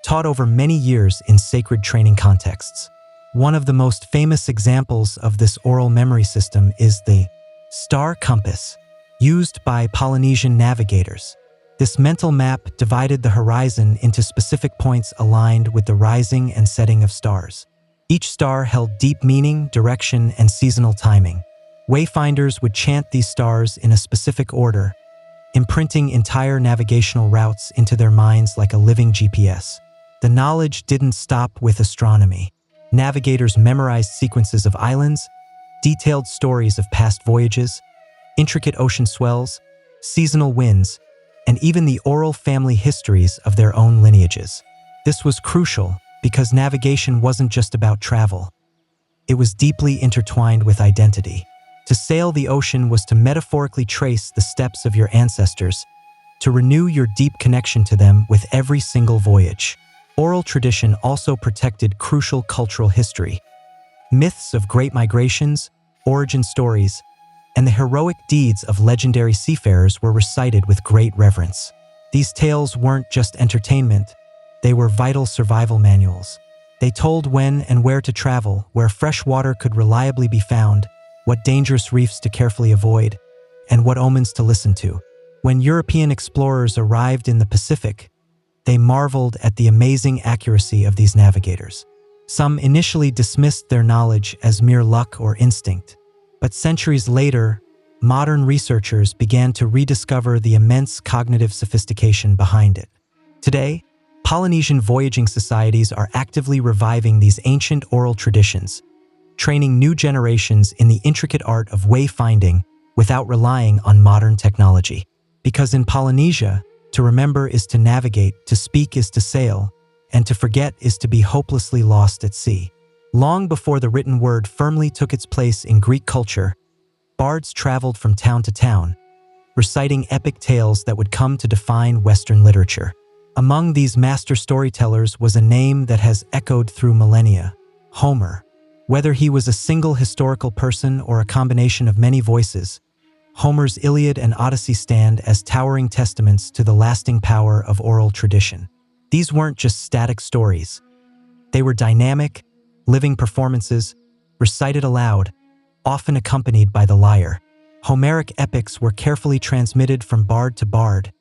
taught over many years in sacred training contexts. One of the most famous examples of this oral memory system is the star compass, used by Polynesian navigators. This mental map divided the horizon into specific points aligned with the rising and setting of stars. Each star held deep meaning, direction, and seasonal timing. Wayfinders would chant these stars in a specific order, imprinting entire navigational routes into their minds like a living GPS. The knowledge didn't stop with astronomy. Navigators memorized sequences of islands, detailed stories of past voyages, intricate ocean swells, seasonal winds, and even the oral family histories of their own lineages. This was crucial because navigation wasn't just about travel. It was deeply intertwined with identity. To sail the ocean was to metaphorically trace the steps of your ancestors, to renew your deep connection to them with every single voyage. Oral tradition also protected crucial cultural history. Myths of great migrations, origin stories, and the heroic deeds of legendary seafarers were recited with great reverence. These tales weren't just entertainment, they were vital survival manuals. They told when and where to travel, where fresh water could reliably be found, what dangerous reefs to carefully avoid, and what omens to listen to. When European explorers arrived in the Pacific, they marveled at the amazing accuracy of these navigators. Some initially dismissed their knowledge as mere luck or instinct, but centuries later, modern researchers began to rediscover the immense cognitive sophistication behind it. Today, Polynesian voyaging societies are actively reviving these ancient oral traditions, training new generations in the intricate art of wayfinding without relying on modern technology. Because in Polynesia, to remember is to navigate, to speak is to sail, and to forget is to be hopelessly lost at sea. Long before the written word firmly took its place in Greek culture, bards traveled from town to town, reciting epic tales that would come to define Western literature. Among these master storytellers was a name that has echoed through millennia: Homer. Whether he was a single historical person or a combination of many voices, Homer's Iliad and Odyssey stand as towering testaments to the lasting power of oral tradition. These weren't just static stories. They were dynamic, living performances, recited aloud, often accompanied by the lyre. Homeric epics were carefully transmitted from bard to bard,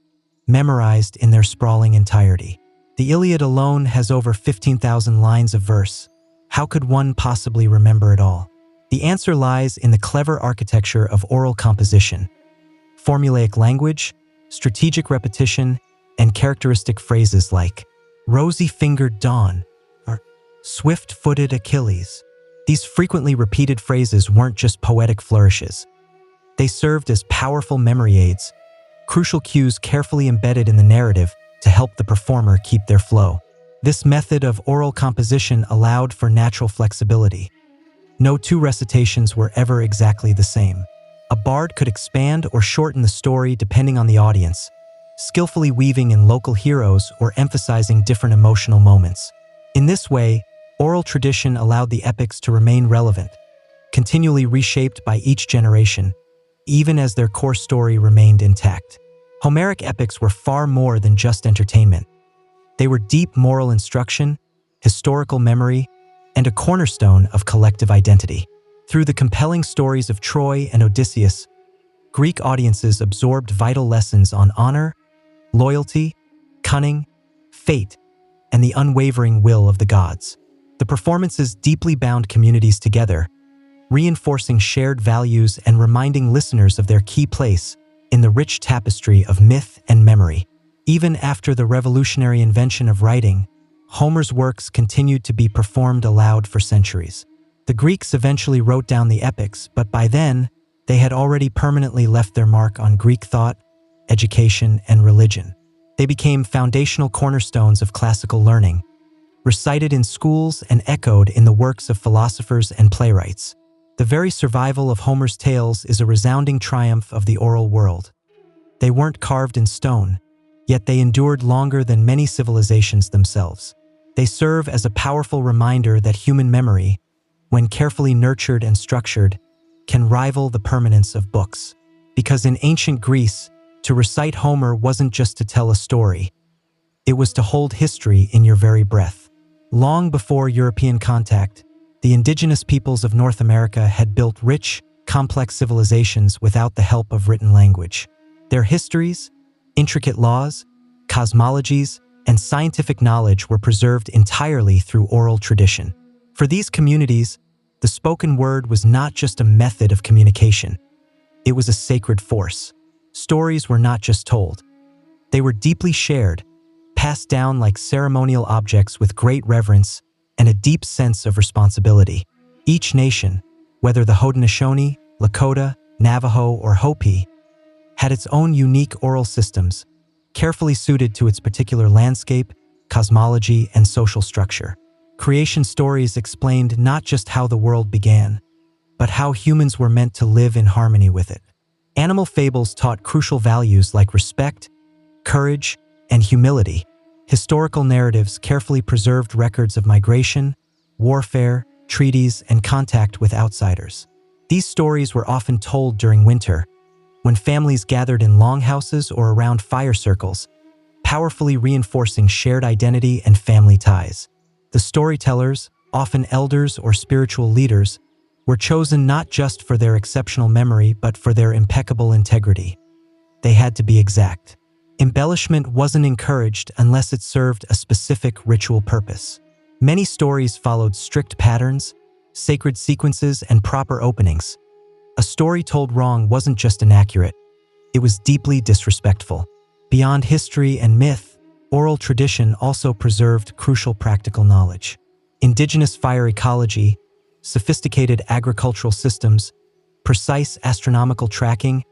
memorized in their sprawling entirety. The Iliad alone has over 15,000 lines of verse. How could one possibly remember it all? The answer lies in the clever architecture of oral composition. Formulaic language, strategic repetition, and characteristic phrases like rosy-fingered Dawn or swift-footed Achilles. These frequently repeated phrases weren't just poetic flourishes. They served as powerful memory aids, crucial cues carefully embedded in the narrative to help the performer keep their flow. This method of oral composition allowed for natural flexibility. No two recitations were ever exactly the same. A bard could expand or shorten the story depending on the audience, skillfully weaving in local heroes or emphasizing different emotional moments. In this way, oral tradition allowed the epics to remain relevant, continually reshaped by each generation, even as their core story remained intact. Homeric epics were far more than just entertainment. They were deep moral instruction, historical memory, and a cornerstone of collective identity. Through the compelling stories of Troy and Odysseus, Greek audiences absorbed vital lessons on honor, loyalty, cunning, fate, and the unwavering will of the gods. The performances deeply bound communities together, reinforcing shared values and reminding listeners of their key place in the rich tapestry of myth and memory. Even after the revolutionary invention of writing, Homer's works continued to be performed aloud for centuries. The Greeks eventually wrote down the epics, but by then, They had already permanently left their mark on Greek thought, education, and religion. They became foundational cornerstones of classical learning, recited in schools and echoed in the works of philosophers and playwrights. The very survival of Homer's tales is a resounding triumph of the oral world. They weren't carved in stone, yet they endured longer than many civilizations themselves. They serve as a powerful reminder that human memory, when carefully nurtured and structured, can rival the permanence of books. Because in ancient Greece, to recite Homer wasn't just to tell a story. It was to hold history in your very breath. Long before European contact, the indigenous peoples of North America had built rich, complex civilizations without the help of written language. Their histories, intricate laws, cosmologies, and scientific knowledge were preserved entirely through oral tradition. For these communities, the spoken word was not just a method of communication. It was a sacred force. Stories were not just told. They were deeply shared, passed down like ceremonial objects with great reverence and a deep sense of responsibility. Each nation, whether the Haudenosaunee, Lakota, Navajo, or Hopi, had its own unique oral systems, carefully suited to its particular landscape, cosmology, and social structure. Creation stories explained not just how the world began, but how humans were meant to live in harmony with it. Animal fables taught crucial values like respect, courage, and humility. Historical narratives carefully preserved records of migration, warfare, treaties, and contact with outsiders. These stories were often told during winter, when families gathered in longhouses or around fire circles, powerfully reinforcing shared identity and family ties. The storytellers, often elders or spiritual leaders, were chosen not just for their exceptional memory but for their impeccable integrity. They had to be exact. Embellishment wasn't encouraged unless it served a specific ritual purpose. Many stories followed strict patterns, sacred sequences, and proper openings. A story told wrong wasn't just inaccurate, it was deeply disrespectful. Beyond history and myth, oral tradition also preserved crucial practical knowledge. Indigenous fire ecology, sophisticated agricultural systems, precise astronomical tracking,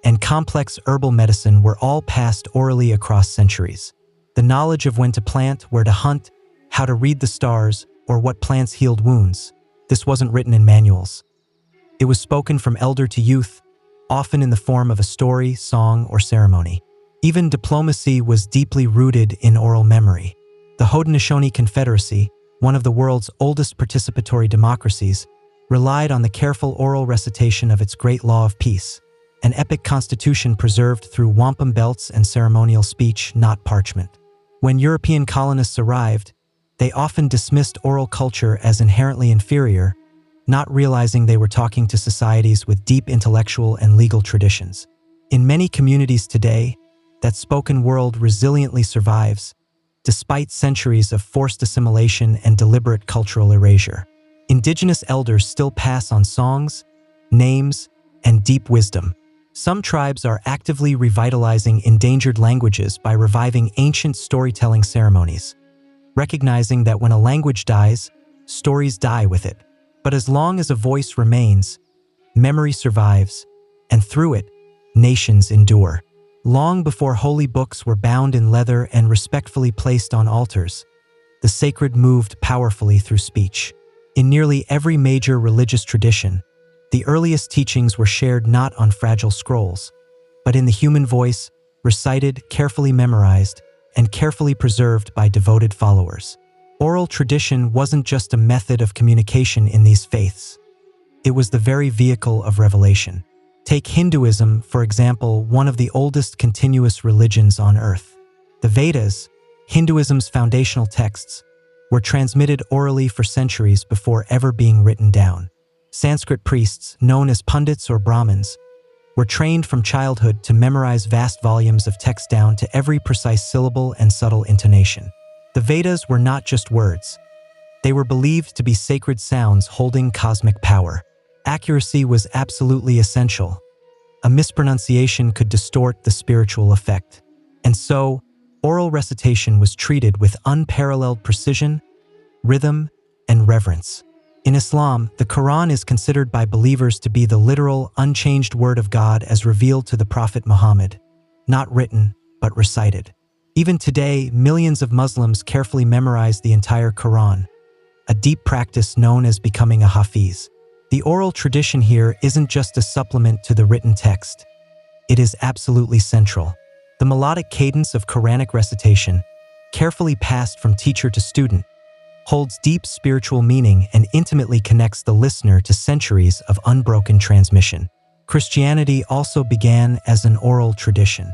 and complex herbal medicine were all passed orally across centuries. The knowledge of when to plant, where to hunt, how to read the stars, or what plants healed wounds, this wasn't written in manuals. It was spoken from elder to youth, often in the form of a story, song, or ceremony. Even diplomacy was deeply rooted in oral memory. The Haudenosaunee Confederacy, one of the world's oldest participatory democracies, relied on the careful oral recitation of its great law of peace, an epic constitution preserved through wampum belts and ceremonial speech, not parchment. When European colonists arrived, they often dismissed oral culture as inherently inferior, not realizing they were talking to societies with deep intellectual and legal traditions. In many communities today, that spoken word resiliently survives, despite centuries of forced assimilation and deliberate cultural erasure. Indigenous elders still pass on songs, names, and deep wisdom. Some tribes are actively revitalizing endangered languages by reviving ancient storytelling ceremonies, recognizing that when a language dies, stories die with it. But as long as a voice remains, memory survives, and through it, nations endure. Long before holy books were bound in leather and respectfully placed on altars, the sacred moved powerfully through speech. In nearly every major religious tradition, the earliest teachings were shared not on fragile scrolls, but in the human voice, recited, carefully memorized, and carefully preserved by devoted followers. Oral tradition wasn't just a method of communication in these faiths. It was the very vehicle of revelation. Take Hinduism, for example, one of the oldest continuous religions on earth. The Vedas, Hinduism's foundational texts, were transmitted orally for centuries before ever being written down. Sanskrit priests, known as pundits or Brahmins, were trained from childhood to memorize vast volumes of text down to every precise syllable and subtle intonation. The Vedas were not just words. They were believed to be sacred sounds holding cosmic power. Accuracy was absolutely essential. A mispronunciation could distort the spiritual effect. And so, oral recitation was treated with unparalleled precision, rhythm, and reverence. In Islam, the Quran is considered by believers to be the literal, unchanged word of God as revealed to the Prophet Muhammad, not written, but recited. Even today, millions of Muslims carefully memorize the entire Quran, a deep practice known as becoming a hafiz. The oral tradition here isn't just a supplement to the written text. It is absolutely central. The melodic cadence of Quranic recitation, carefully passed from teacher to student, holds deep spiritual meaning and intimately connects the listener to centuries of unbroken transmission. Christianity also began as an oral tradition.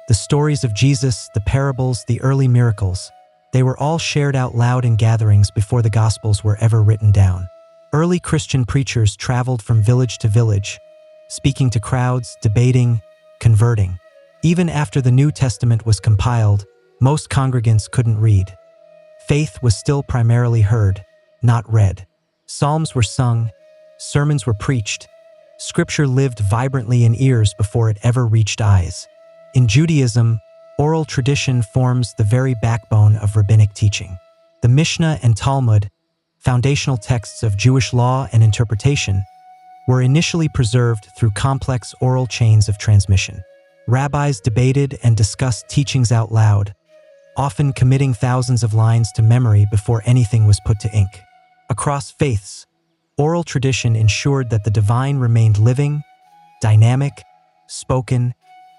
The stories of Jesus, the parables, the early miracles, they were all shared out loud in gatherings before the Gospels were ever written down. Early Christian preachers traveled from village to village, speaking to crowds, debating, converting. Even after the New Testament was compiled, most congregants couldn't read. Faith was still primarily heard, not read. Psalms were sung, sermons were preached, scripture lived vibrantly in ears before it ever reached eyes. In Judaism, oral tradition forms the very backbone of rabbinic teaching. The Mishnah and Talmud, foundational texts of Jewish law and interpretation, were initially preserved through complex oral chains of transmission. Rabbis debated and discussed teachings out loud, often committing thousands of lines to memory before anything was put to ink. Across faiths, oral tradition ensured that the divine remained living, dynamic, spoken,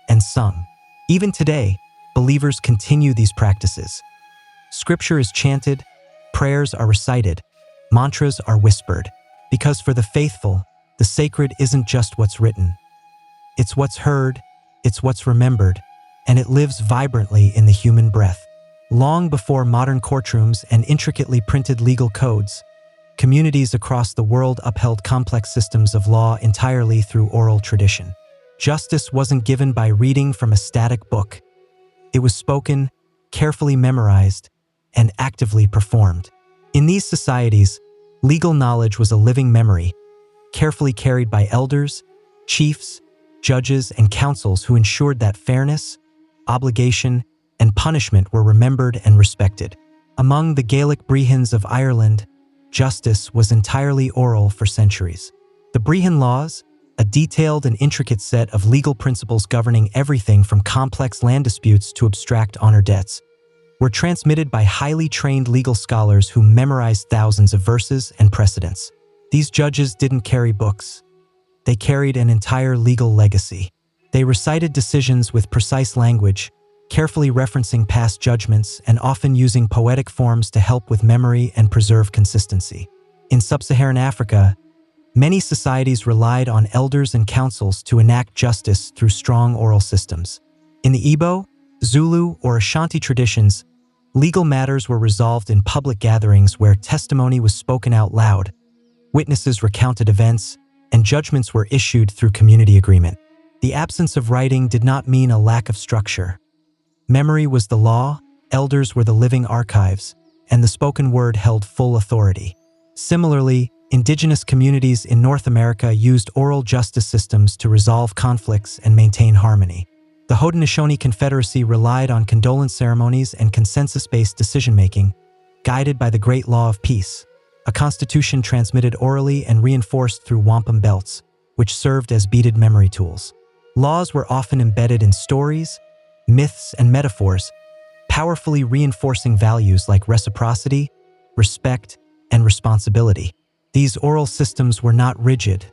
and sung. Even today, believers continue these practices. Scripture is chanted, prayers are recited, mantras are whispered, because for the faithful, the sacred isn't just what's written. It's what's heard, it's what's remembered, and it lives vibrantly in the human breath. Long before modern courtrooms and intricately printed legal codes, communities across the world upheld complex systems of law entirely through oral tradition. Justice wasn't given by reading from a static book. It was spoken, carefully memorized, and actively performed. In these societies, legal knowledge was a living memory, carefully carried by elders, chiefs, judges, and councils who ensured that fairness, obligation, and punishment were remembered and respected. Among the Gaelic Brehons of Ireland, justice was entirely oral for centuries. The Brehon laws, a detailed and intricate set of legal principles governing everything from complex land disputes to abstract honor debts, were transmitted by highly trained legal scholars who memorized thousands of verses and precedents. These judges didn't carry books. They carried an entire legal legacy. They recited decisions with precise language, carefully referencing past judgments and often using poetic forms to help with memory and preserve consistency. In sub-Saharan Africa, many societies relied on elders and councils to enact justice through strong oral systems. In the Igbo, Zulu, or Ashanti traditions, legal matters were resolved in public gatherings where testimony was spoken out loud, witnesses recounted events, and judgments were issued through community agreement. The absence of writing did not mean a lack of structure. Memory was the law, elders were the living archives, and the spoken word held full authority. Similarly, indigenous communities in North America used oral justice systems to resolve conflicts and maintain harmony. The Haudenosaunee Confederacy relied on condolence ceremonies and consensus-based decision-making, guided by the Great Law of Peace, a constitution transmitted orally and reinforced through wampum belts, which served as beaded memory tools. Laws were often embedded in stories, myths, and metaphors, powerfully reinforcing values like reciprocity, respect, and responsibility. These oral systems were not rigid.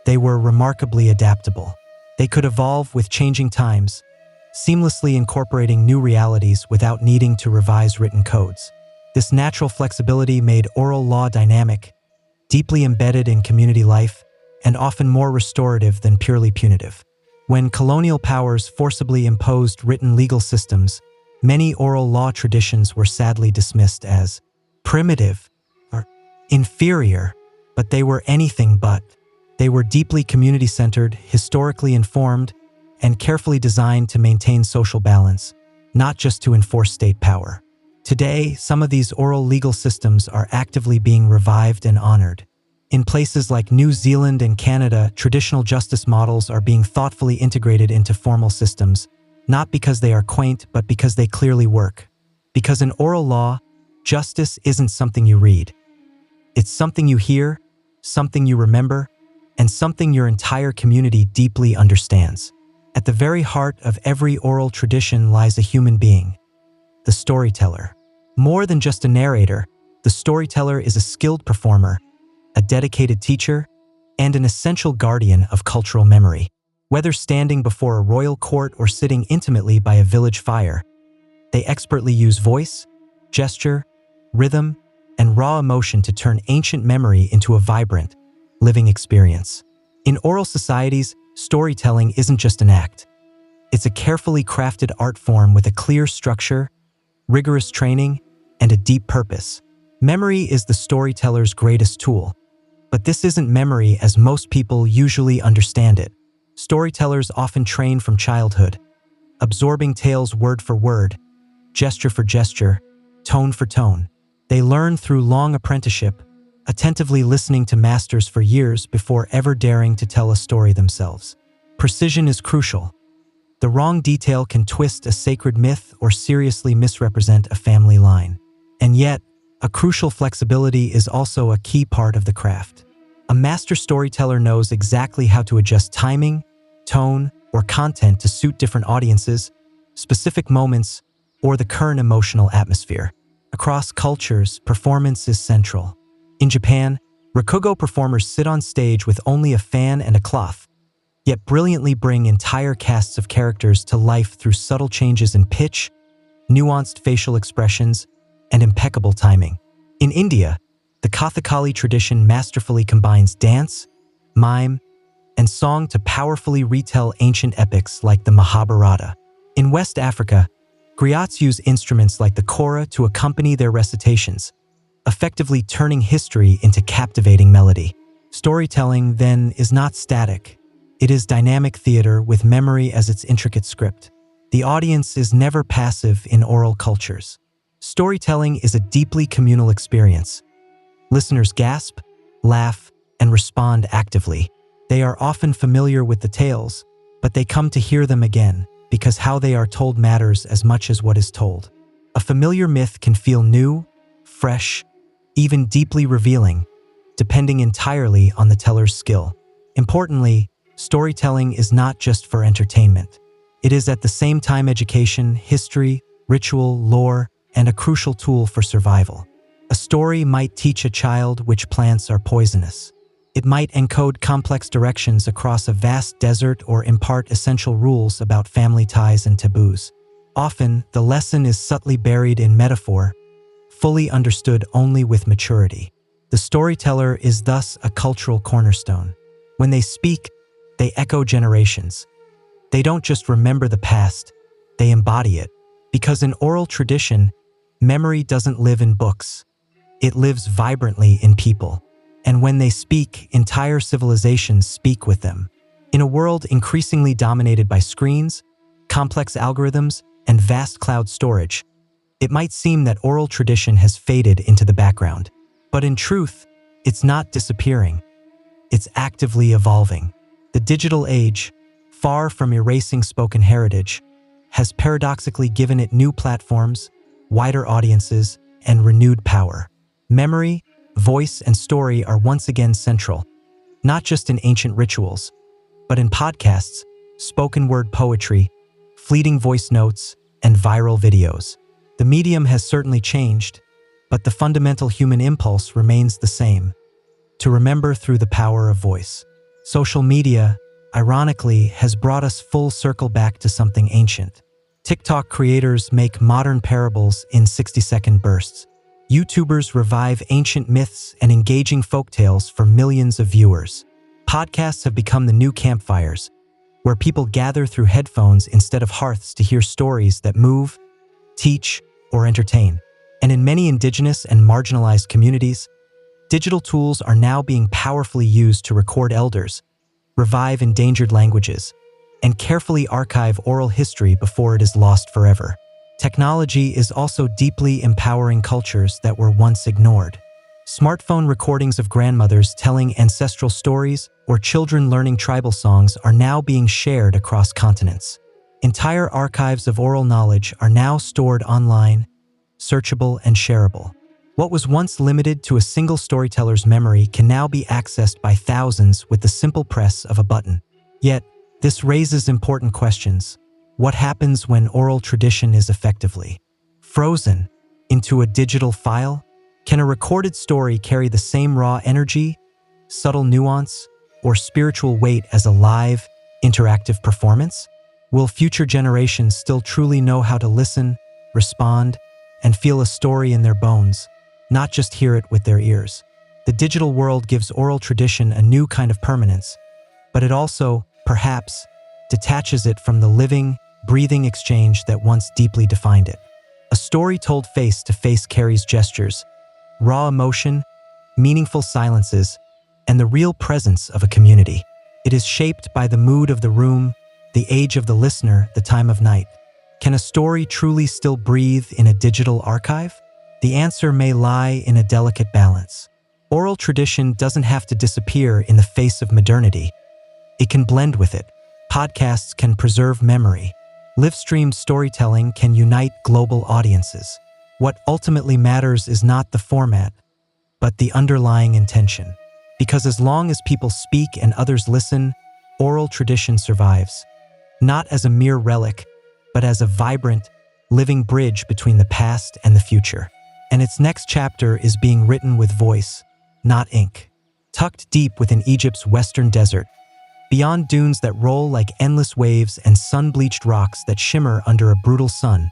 They were remarkably adaptable. They could evolve with changing times, seamlessly incorporating new realities without needing to revise written codes. This natural flexibility made oral law dynamic, deeply embedded in community life, and often more restorative than purely punitive. When colonial powers forcibly imposed written legal systems, many oral law traditions were sadly dismissed as primitive or inferior, but they were anything but. They were deeply community-centered, historically informed, and carefully designed to maintain social balance, not just to enforce state power. Today, some of these oral legal systems are actively being revived and honored. In places like New Zealand and Canada, traditional justice models are being thoughtfully integrated into formal systems, not because they are quaint, but because they clearly work. Because in oral law, justice isn't something you read. It's something you hear, something you remember, and something your entire community deeply understands. At the very heart of every oral tradition lies a human being, the storyteller. More than just a narrator, the storyteller is a skilled performer, a dedicated teacher, and an essential guardian of cultural memory. Whether standing before a royal court or sitting intimately by a village fire, they expertly use voice, gesture, rhythm, and raw emotion to turn ancient memory into a vibrant, living experience. In oral societies, storytelling isn't just an act. It's a carefully crafted art form with a clear structure, rigorous training, and a deep purpose. Memory is the storyteller's greatest tool. But this isn't memory as most people usually understand it. Storytellers often train from childhood, absorbing tales word for word, gesture for gesture, tone for tone. They learn through long apprenticeship, attentively listening to masters for years before ever daring to tell a story themselves. Precision is crucial. The wrong detail can twist a sacred myth or seriously misrepresent a family line. And yet, a crucial flexibility is also a key part of the craft. A master storyteller knows exactly how to adjust timing, tone, or content to suit different audiences, specific moments, or the current emotional atmosphere. Across cultures, performance is central. In Japan, rakugo performers sit on stage with only a fan and a cloth, yet brilliantly bring entire casts of characters to life through subtle changes in pitch, nuanced facial expressions, and impeccable timing. In India, the Kathakali tradition masterfully combines dance, mime, and song to powerfully retell ancient epics like the Mahabharata. In West Africa, griots use instruments like the kora to accompany their recitations, effectively turning history into captivating melody. Storytelling, then, is not static. It is dynamic theater with memory as its intricate script. The audience is never passive in oral cultures. Storytelling is a deeply communal experience. Listeners gasp, laugh, and respond actively. They are often familiar with the tales, but they come to hear them again because how they are told matters as much as what is told. A familiar myth can feel new, fresh, even deeply revealing, depending entirely on the teller's skill. Importantly, storytelling is not just for entertainment. It is at the same time education, history, ritual, lore, and a crucial tool for survival. A story might teach a child which plants are poisonous. It might encode complex directions across a vast desert or impart essential rules about family ties and taboos. Often, the lesson is subtly buried in metaphor, fully understood only with maturity. The storyteller is thus a cultural cornerstone. When they speak, they echo generations. They don't just remember the past, they embody it. Because in oral tradition, memory doesn't live in books. It lives vibrantly in people. And when they speak, entire civilizations speak with them. In a world increasingly dominated by screens, complex algorithms, and vast cloud storage, it might seem that oral tradition has faded into the background. But in truth, it's not disappearing. It's actively evolving. The digital age, far from erasing spoken heritage, has paradoxically given it new platforms, wider audiences, and renewed power. Memory, voice, and story are once again central, not just in ancient rituals, but in podcasts, spoken word poetry, fleeting voice notes, and viral videos. The medium has certainly changed, but the fundamental human impulse remains the same: to remember through the power of voice. Social media, ironically, has brought us full circle back to something ancient. TikTok creators make modern parables in 60-second bursts. YouTubers revive ancient myths and engaging folktales for millions of viewers. Podcasts have become the new campfires, where people gather through headphones instead of hearths to hear stories that move, teach, or entertain. And in many indigenous and marginalized communities, digital tools are now being powerfully used to record elders, revive endangered languages, and carefully archive oral history before it is lost forever. Technology is also deeply empowering cultures that were once ignored. Smartphone recordings of grandmothers telling ancestral stories or children learning tribal songs are now being shared across continents. Entire archives of oral knowledge are now stored online, searchable and shareable. What was once limited to a single storyteller's memory can now be accessed by thousands with the simple press of a button. Yet, this raises important questions. What happens when oral tradition is effectively frozen into a digital file? Can a recorded story carry the same raw energy, subtle nuance, or spiritual weight as a live, interactive performance? Will future generations still truly know how to listen, respond, and feel a story in their bones, not just hear it with their ears? The digital world gives oral tradition a new kind of permanence, but it also, perhaps, detaches it from the living, breathing exchange that once deeply defined it. A story told face to face carries gestures, raw emotion, meaningful silences, and the real presence of a community. It is shaped by the mood of the room, the age of the listener, the time of night. Can a story truly still breathe in a digital archive? The answer may lie in a delicate balance. Oral tradition doesn't have to disappear in the face of modernity. It can blend with it. Podcasts can preserve memory. Live-streamed storytelling can unite global audiences. What ultimately matters is not the format, but the underlying intention. Because as long as people speak and others listen, oral tradition survives. Not as a mere relic, but as a vibrant, living bridge between the past and the future. And its next chapter is being written with voice, not ink. Tucked deep within Egypt's western desert, beyond dunes that roll like endless waves and sun-bleached rocks that shimmer under a brutal sun,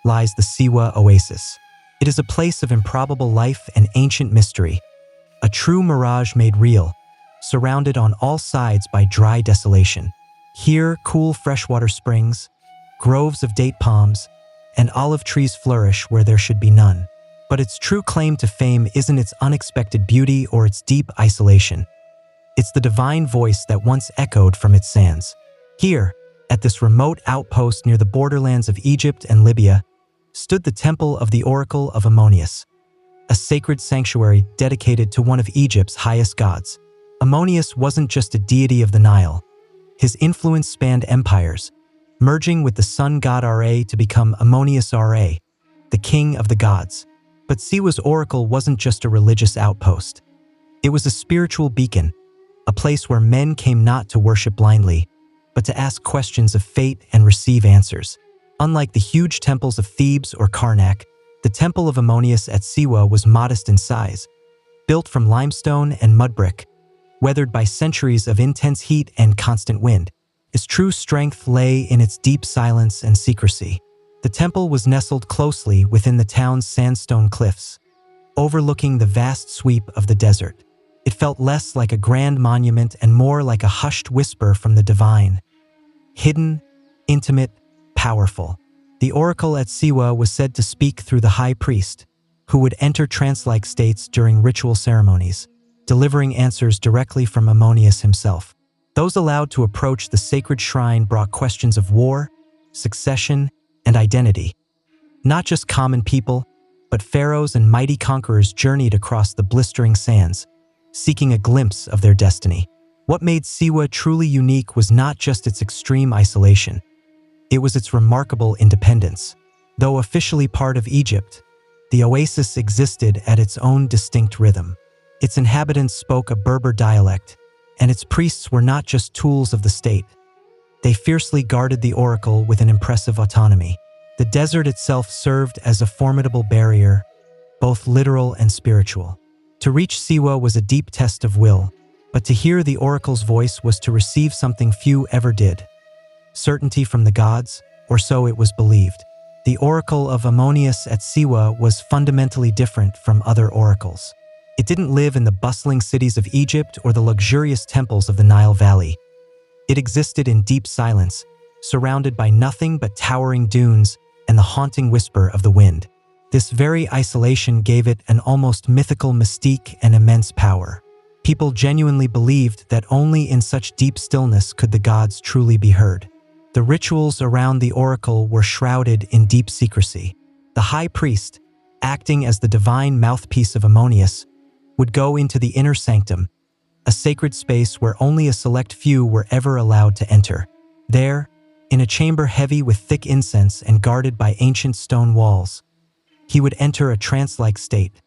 lies the Siwa Oasis. It is a place of improbable life and ancient mystery, a true mirage made real, surrounded on all sides by dry desolation. Here, cool freshwater springs, groves of date palms, and olive trees flourish where there should be none. But its true claim to fame isn't its unexpected beauty or its deep isolation. It's the divine voice that once echoed from its sands. Here, at this remote outpost near the borderlands of Egypt and Libya, stood the temple of the Oracle of Ammonius, a sacred sanctuary dedicated to one of Egypt's highest gods. Ammonius wasn't just a deity of the Nile. His influence spanned empires, merging with the sun god Ra to become Ammonius Ra, the king of the gods. But Siwa's oracle wasn't just a religious outpost. It was a spiritual beacon, a place where men came not to worship blindly, but to ask questions of fate and receive answers. Unlike the huge temples of Thebes or Karnak, the temple of Ammonius at Siwa was modest in size, built from limestone and mud brick, weathered by centuries of intense heat and constant wind. Its true strength lay in its deep silence and secrecy. The temple was nestled closely within the town's sandstone cliffs, overlooking the vast sweep of the desert. It felt less like a grand monument and more like a hushed whisper from the divine. Hidden, intimate, powerful. The oracle at Siwa was said to speak through the high priest, who would enter trance-like states during ritual ceremonies, delivering answers directly from Ammonius himself. Those allowed to approach the sacred shrine brought questions of war, succession, and identity. Not just common people, but pharaohs and mighty conquerors journeyed across the blistering sands, seeking a glimpse of their destiny. What made Siwa truly unique was not just its extreme isolation. It was its remarkable independence. Though officially part of Egypt, the oasis existed at its own distinct rhythm. Its inhabitants spoke a Berber dialect, and its priests were not just tools of the state. They fiercely guarded the oracle with an impressive autonomy. The desert itself served as a formidable barrier, both literal and spiritual. To reach Siwa was a deep test of will, but to hear the oracle's voice was to receive something few ever did. Certainty from the gods, or so it was believed. The oracle of Ammonius at Siwa was fundamentally different from other oracles. It didn't live in the bustling cities of Egypt or the luxurious temples of the Nile Valley. It existed in deep silence, surrounded by nothing but towering dunes and the haunting whisper of the wind. This very isolation gave it an almost mythical mystique and immense power. People genuinely believed that only in such deep stillness could the gods truly be heard. The rituals around the oracle were shrouded in deep secrecy. The high priest, acting as the divine mouthpiece of Ammonius, would go into the inner sanctum, a sacred space where only a select few were ever allowed to enter. There, in a chamber heavy with thick incense and guarded by ancient stone walls, he would enter a trance-like state,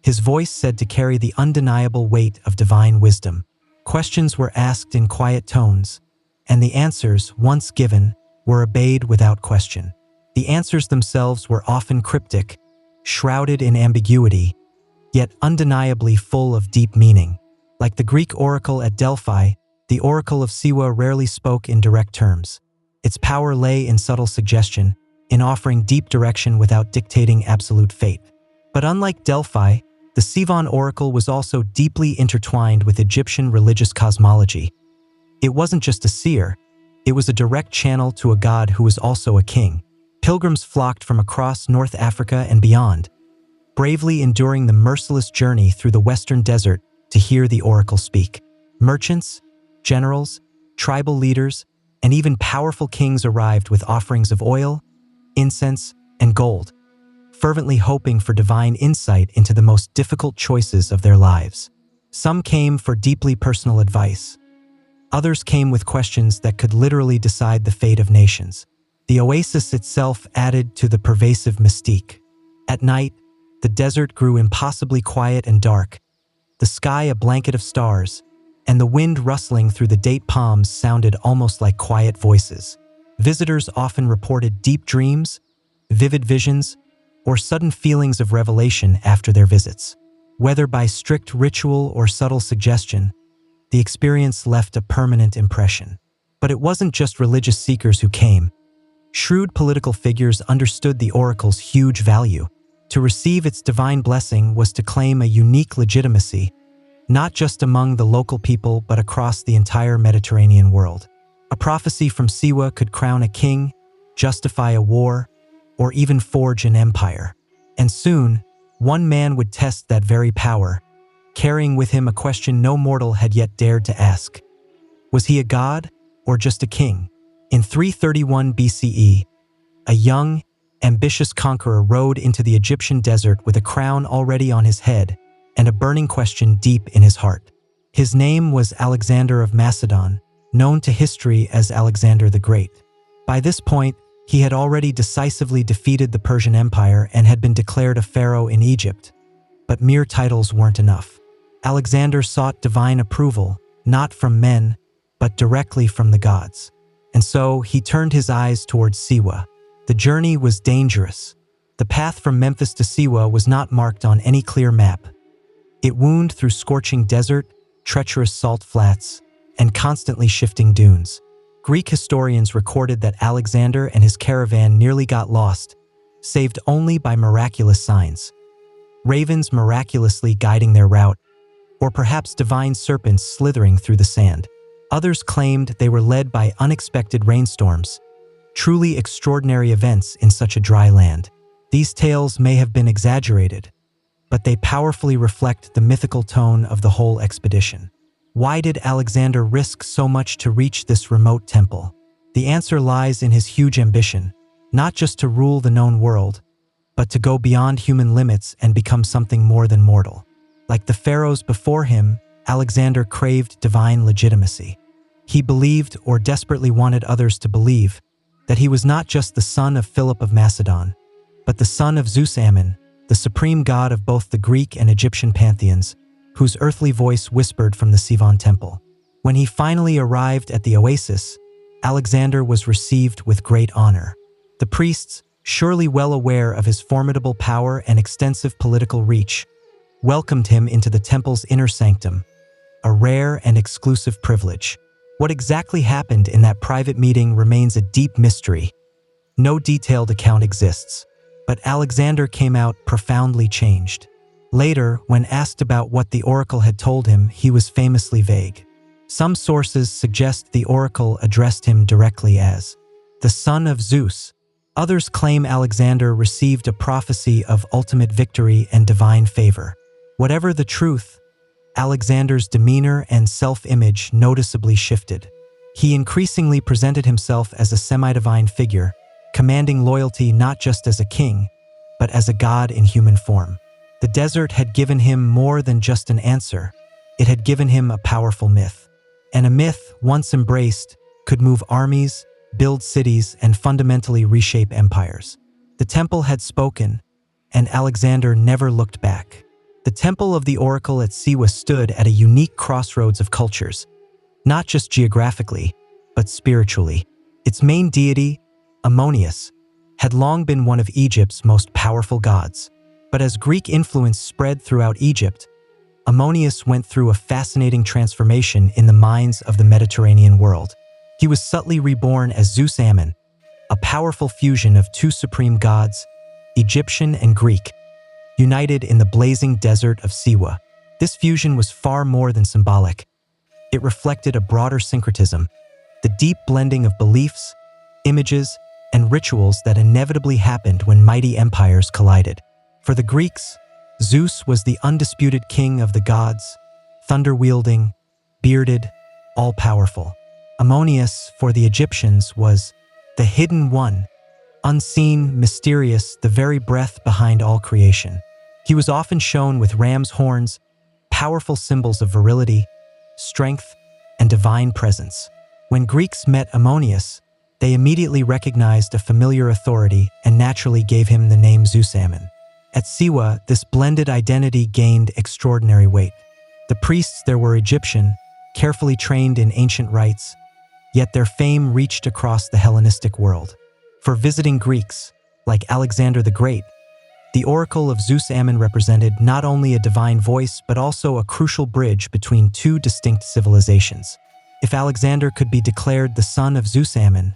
his voice said to carry the undeniable weight of divine wisdom. Questions were asked in quiet tones, and the answers, once given, were obeyed without question. The answers themselves were often cryptic, shrouded in ambiguity, yet undeniably full of deep meaning. Like the Greek oracle at Delphi, the oracle of Siwa rarely spoke in direct terms. Its power lay in subtle suggestion, in offering deep direction without dictating absolute fate. But unlike Delphi, the Sivan oracle was also deeply intertwined with Egyptian religious cosmology. It wasn't just a seer, it was a direct channel to a god who was also a king. Pilgrims flocked from across North Africa and beyond, bravely enduring the merciless journey through the western desert to hear the oracle speak. Merchants, generals, tribal leaders, and even powerful kings arrived with offerings of oil, incense, and gold, fervently hoping for divine insight into the most difficult choices of their lives. Some came for deeply personal advice. Others came with questions that could literally decide the fate of nations. The oasis itself added to the pervasive mystique. At night, the desert grew impossibly quiet and dark, the sky a blanket of stars, and the wind rustling through the date palms sounded almost like quiet voices. Visitors often reported deep dreams, vivid visions, or sudden feelings of revelation after their visits. Whether by strict ritual or subtle suggestion, the experience left a permanent impression. But it wasn't just religious seekers who came. Shrewd political figures understood the oracle's huge value. To receive its divine blessing was to claim a unique legitimacy, not just among the local people but across the entire Mediterranean world. A prophecy from Siwa could crown a king, justify a war, or even forge an empire. And soon, one man would test that very power, carrying with him a question no mortal had yet dared to ask. Was he a god or just a king? In 331 BCE, a young, ambitious conqueror rode into the Egyptian desert with a crown already on his head and a burning question deep in his heart. His name was Alexander of Macedon, known to history as Alexander the Great. By this point, he had already decisively defeated the Persian Empire and had been declared a pharaoh in Egypt. But mere titles weren't enough. Alexander sought divine approval, not from men, but directly from the gods. And so he turned his eyes towards Siwa. The journey was dangerous. The path from Memphis to Siwa was not marked on any clear map. It wound through scorching desert, treacherous salt flats, and constantly shifting dunes. Greek historians recorded that Alexander and his caravan nearly got lost, saved only by miraculous signs. Ravens miraculously guiding their route, or perhaps divine serpents slithering through the sand. Others claimed they were led by unexpected rainstorms, truly extraordinary events in such a dry land. These tales may have been exaggerated, but they powerfully reflect the mythical tone of the whole expedition. Why did Alexander risk so much to reach this remote temple? The answer lies in his huge ambition, not just to rule the known world, but to go beyond human limits and become something more than mortal. Like the pharaohs before him, Alexander craved divine legitimacy. He believed, or desperately wanted others to believe, that he was not just the son of Philip of Macedon, but the son of Zeus Ammon, the supreme god of both the Greek and Egyptian pantheons, whose earthly voice whispered from the Sivan temple. When he finally arrived at the oasis, Alexander was received with great honor. The priests, surely well aware of his formidable power and extensive political reach, welcomed him into the temple's inner sanctum, a rare and exclusive privilege. What exactly happened in that private meeting remains a deep mystery. No detailed account exists, but Alexander came out profoundly changed. Later, when asked about what the oracle had told him, he was famously vague. Some sources suggest the oracle addressed him directly as the son of Zeus. Others claim Alexander received a prophecy of ultimate victory and divine favor. Whatever the truth, Alexander's demeanor and self-image noticeably shifted. He increasingly presented himself as a semi-divine figure, commanding loyalty not just as a king, but as a god in human form. The desert had given him more than just an answer. It had given him a powerful myth. And a myth, once embraced, could move armies, build cities, and fundamentally reshape empires. The temple had spoken, and Alexander never looked back. The temple of the oracle at Siwa stood at a unique crossroads of cultures, not just geographically, but spiritually. Its main deity, Ammonius, had long been one of Egypt's most powerful gods. But as Greek influence spread throughout Egypt, Ammonius went through a fascinating transformation in the minds of the Mediterranean world. He was subtly reborn as Zeus Ammon, a powerful fusion of two supreme gods, Egyptian and Greek, united in the blazing desert of Siwa. This fusion was far more than symbolic. It reflected a broader syncretism, the deep blending of beliefs, images, and rituals that inevitably happened when mighty empires collided. For the Greeks, Zeus was the undisputed king of the gods, thunder-wielding, bearded, all-powerful. Ammonius, for the Egyptians, was the hidden one, unseen, mysterious, the very breath behind all creation. He was often shown with ram's horns, powerful symbols of virility, strength, and divine presence. When Greeks met Ammonius, they immediately recognized a familiar authority and naturally gave him the name Zeus Ammon. At Siwa, this blended identity gained extraordinary weight. The priests there were Egyptian, carefully trained in ancient rites, yet their fame reached across the Hellenistic world. For visiting Greeks, like Alexander the Great, the oracle of Zeus Ammon represented not only a divine voice but also a crucial bridge between two distinct civilizations. If Alexander could be declared the son of Zeus Ammon,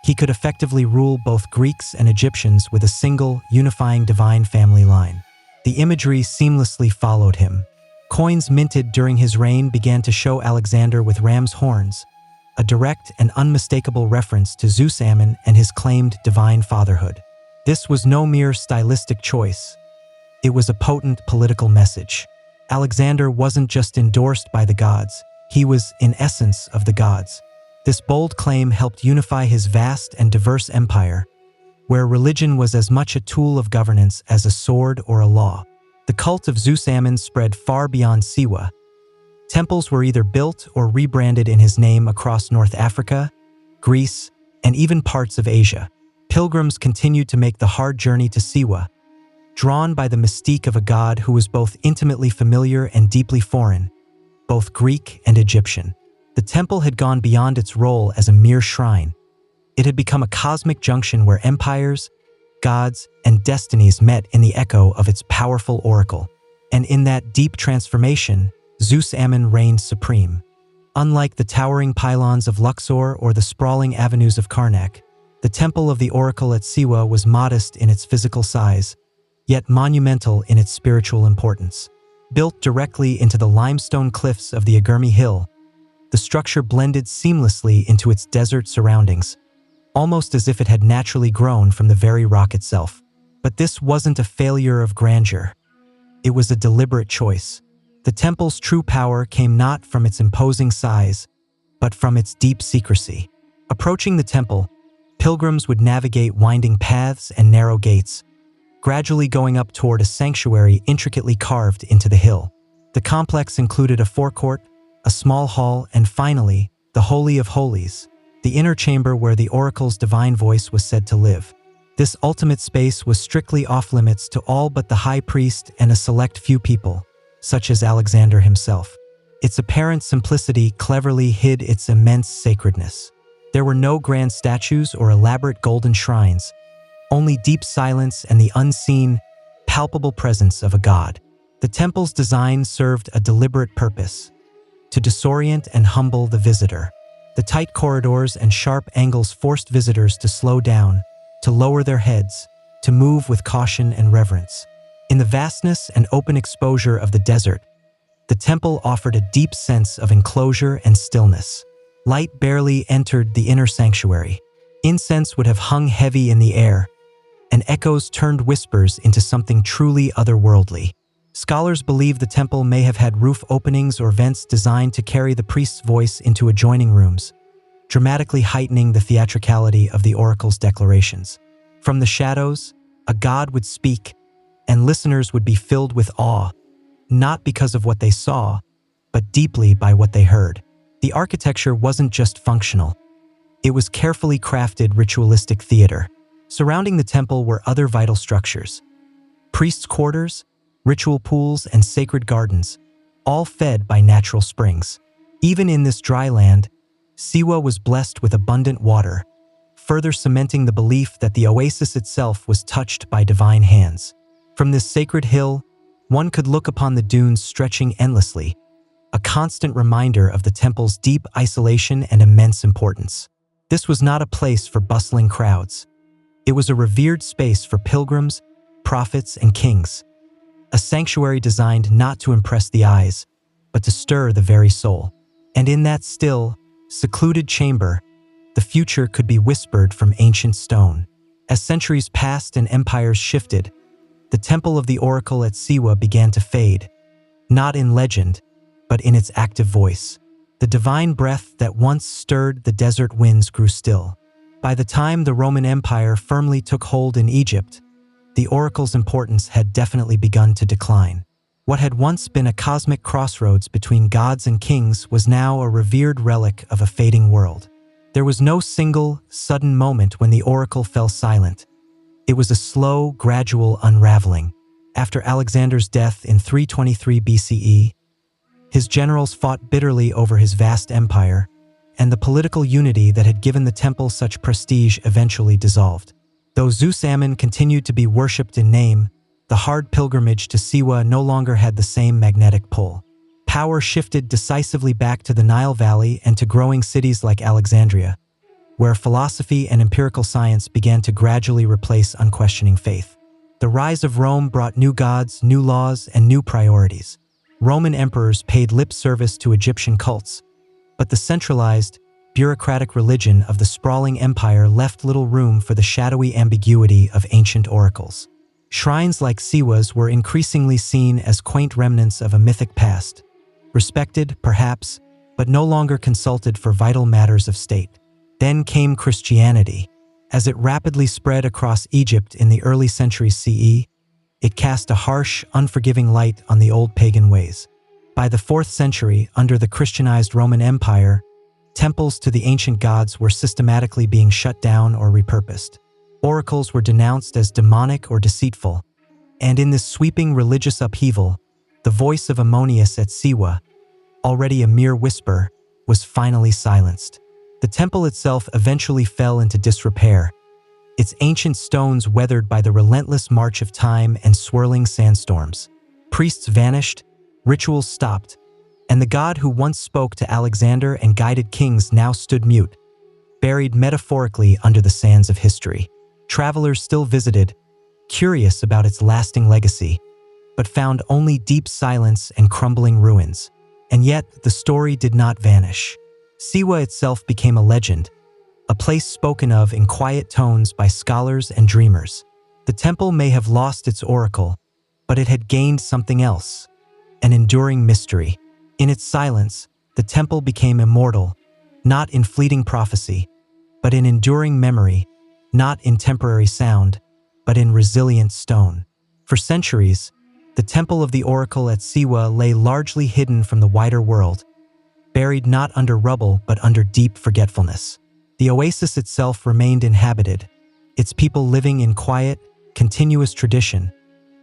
he could effectively rule both Greeks and Egyptians with a single, unifying divine family line. The imagery seamlessly followed him. Coins minted during his reign began to show Alexander with ram's horns, a direct and unmistakable reference to Zeus Ammon and his claimed divine fatherhood. This was no mere stylistic choice. It was a potent political message. Alexander wasn't just endorsed by the gods, he was, in essence, of the gods. This bold claim helped unify his vast and diverse empire, where religion was as much a tool of governance as a sword or a law. The cult of Zeus Ammon spread far beyond Siwa. Temples were either built or rebranded in his name across North Africa, Greece, and even parts of Asia. Pilgrims continued to make the hard journey to Siwa, drawn by the mystique of a god who was both intimately familiar and deeply foreign, both Greek and Egyptian. The temple had gone beyond its role as a mere shrine. It had become a cosmic junction where empires, gods, and destinies met in the echo of its powerful oracle. And in that deep transformation, Zeus Ammon reigned supreme. Unlike the towering pylons of Luxor or the sprawling avenues of Karnak, the temple of the oracle at Siwa was modest in its physical size, yet monumental in its spiritual importance. Built directly into the limestone cliffs of the Agurmi Hill, the structure blended seamlessly into its desert surroundings, almost as if it had naturally grown from the very rock itself. But this wasn't a failure of grandeur. It was a deliberate choice. The temple's true power came not from its imposing size, but from its deep secrecy. Approaching the temple, pilgrims would navigate winding paths and narrow gates, gradually going up toward a sanctuary intricately carved into the hill. The complex included a forecourt, a small hall, and finally, the Holy of Holies, the inner chamber where the oracle's divine voice was said to live. This ultimate space was strictly off-limits to all but the high priest and a select few people, such as Alexander himself. Its apparent simplicity cleverly hid its immense sacredness. There were no grand statues or elaborate golden shrines, only deep silence and the unseen, palpable presence of a god. The temple's design served a deliberate purpose: to disorient and humble the visitor. The tight corridors and sharp angles forced visitors to slow down, to lower their heads, to move with caution and reverence. In the vastness and open exposure of the desert, the temple offered a deep sense of enclosure and stillness. Light barely entered the inner sanctuary. Incense would have hung heavy in the air, and echoes turned whispers into something truly otherworldly. Scholars believe the temple may have had roof openings or vents designed to carry the priest's voice into adjoining rooms, dramatically heightening the theatricality of the oracle's declarations. From the shadows, a god would speak, and listeners would be filled with awe, not because of what they saw, but deeply by what they heard. The architecture wasn't just functional. It was carefully crafted ritualistic theater. Surrounding the temple were other vital structures: priests' quarters, ritual pools, and sacred gardens, all fed by natural springs. Even in this dry land, Siwa was blessed with abundant water, further cementing the belief that the oasis itself was touched by divine hands. From this sacred hill, one could look upon the dunes stretching endlessly, a constant reminder of the temple's deep isolation and immense importance. This was not a place for bustling crowds. It was a revered space for pilgrims, prophets, and kings, a sanctuary designed not to impress the eyes, but to stir the very soul. And in that still, secluded chamber, the future could be whispered from ancient stone. As centuries passed and empires shifted, the temple of the oracle at Siwa began to fade, not in legend, but in its active voice. The divine breath that once stirred the desert winds grew still. By the time the Roman Empire firmly took hold in Egypt, the oracle's importance had definitely begun to decline. What had once been a cosmic crossroads between gods and kings was now a revered relic of a fading world. There was no single, sudden moment when the oracle fell silent. It was a slow, gradual unraveling. After Alexander's death in 323 BCE, his generals fought bitterly over his vast empire, and the political unity that had given the temple such prestige eventually dissolved. Though Zeus Ammon continued to be worshipped in name, the hard pilgrimage to Siwa no longer had the same magnetic pull. Power shifted decisively back to the Nile Valley and to growing cities like Alexandria, where philosophy and empirical science began to gradually replace unquestioning faith. The rise of Rome brought new gods, new laws, and new priorities. Roman emperors paid lip service to Egyptian cults, but the centralized, bureaucratic religion of the sprawling empire left little room for the shadowy ambiguity of ancient oracles. Shrines like Siwa's were increasingly seen as quaint remnants of a mythic past, respected, perhaps, but no longer consulted for vital matters of state. Then came Christianity. As it rapidly spread across Egypt in the early centuries CE, it cast a harsh, unforgiving light on the old pagan ways. By the 4th century, under the Christianized Roman Empire, temples to the ancient gods were systematically being shut down or repurposed. Oracles were denounced as demonic or deceitful, and in this sweeping religious upheaval, the voice of Ammonius at Siwa, already a mere whisper, was finally silenced. The temple itself eventually fell into disrepair, its ancient stones weathered by the relentless march of time and swirling sandstorms. Priests vanished, rituals stopped, and the god who once spoke to Alexander and guided kings now stood mute, buried metaphorically under the sands of history. Travelers still visited, curious about its lasting legacy, but found only deep silence and crumbling ruins. And yet, the story did not vanish. Siwa itself became a legend, a place spoken of in quiet tones by scholars and dreamers. The temple may have lost its oracle, but it had gained something else, an enduring mystery. In its silence, the temple became immortal, not in fleeting prophecy, but in enduring memory, not in temporary sound, but in resilient stone. For centuries, the temple of the oracle at Siwa lay largely hidden from the wider world, buried not under rubble but under deep forgetfulness. The oasis itself remained inhabited, its people living in quiet, continuous tradition,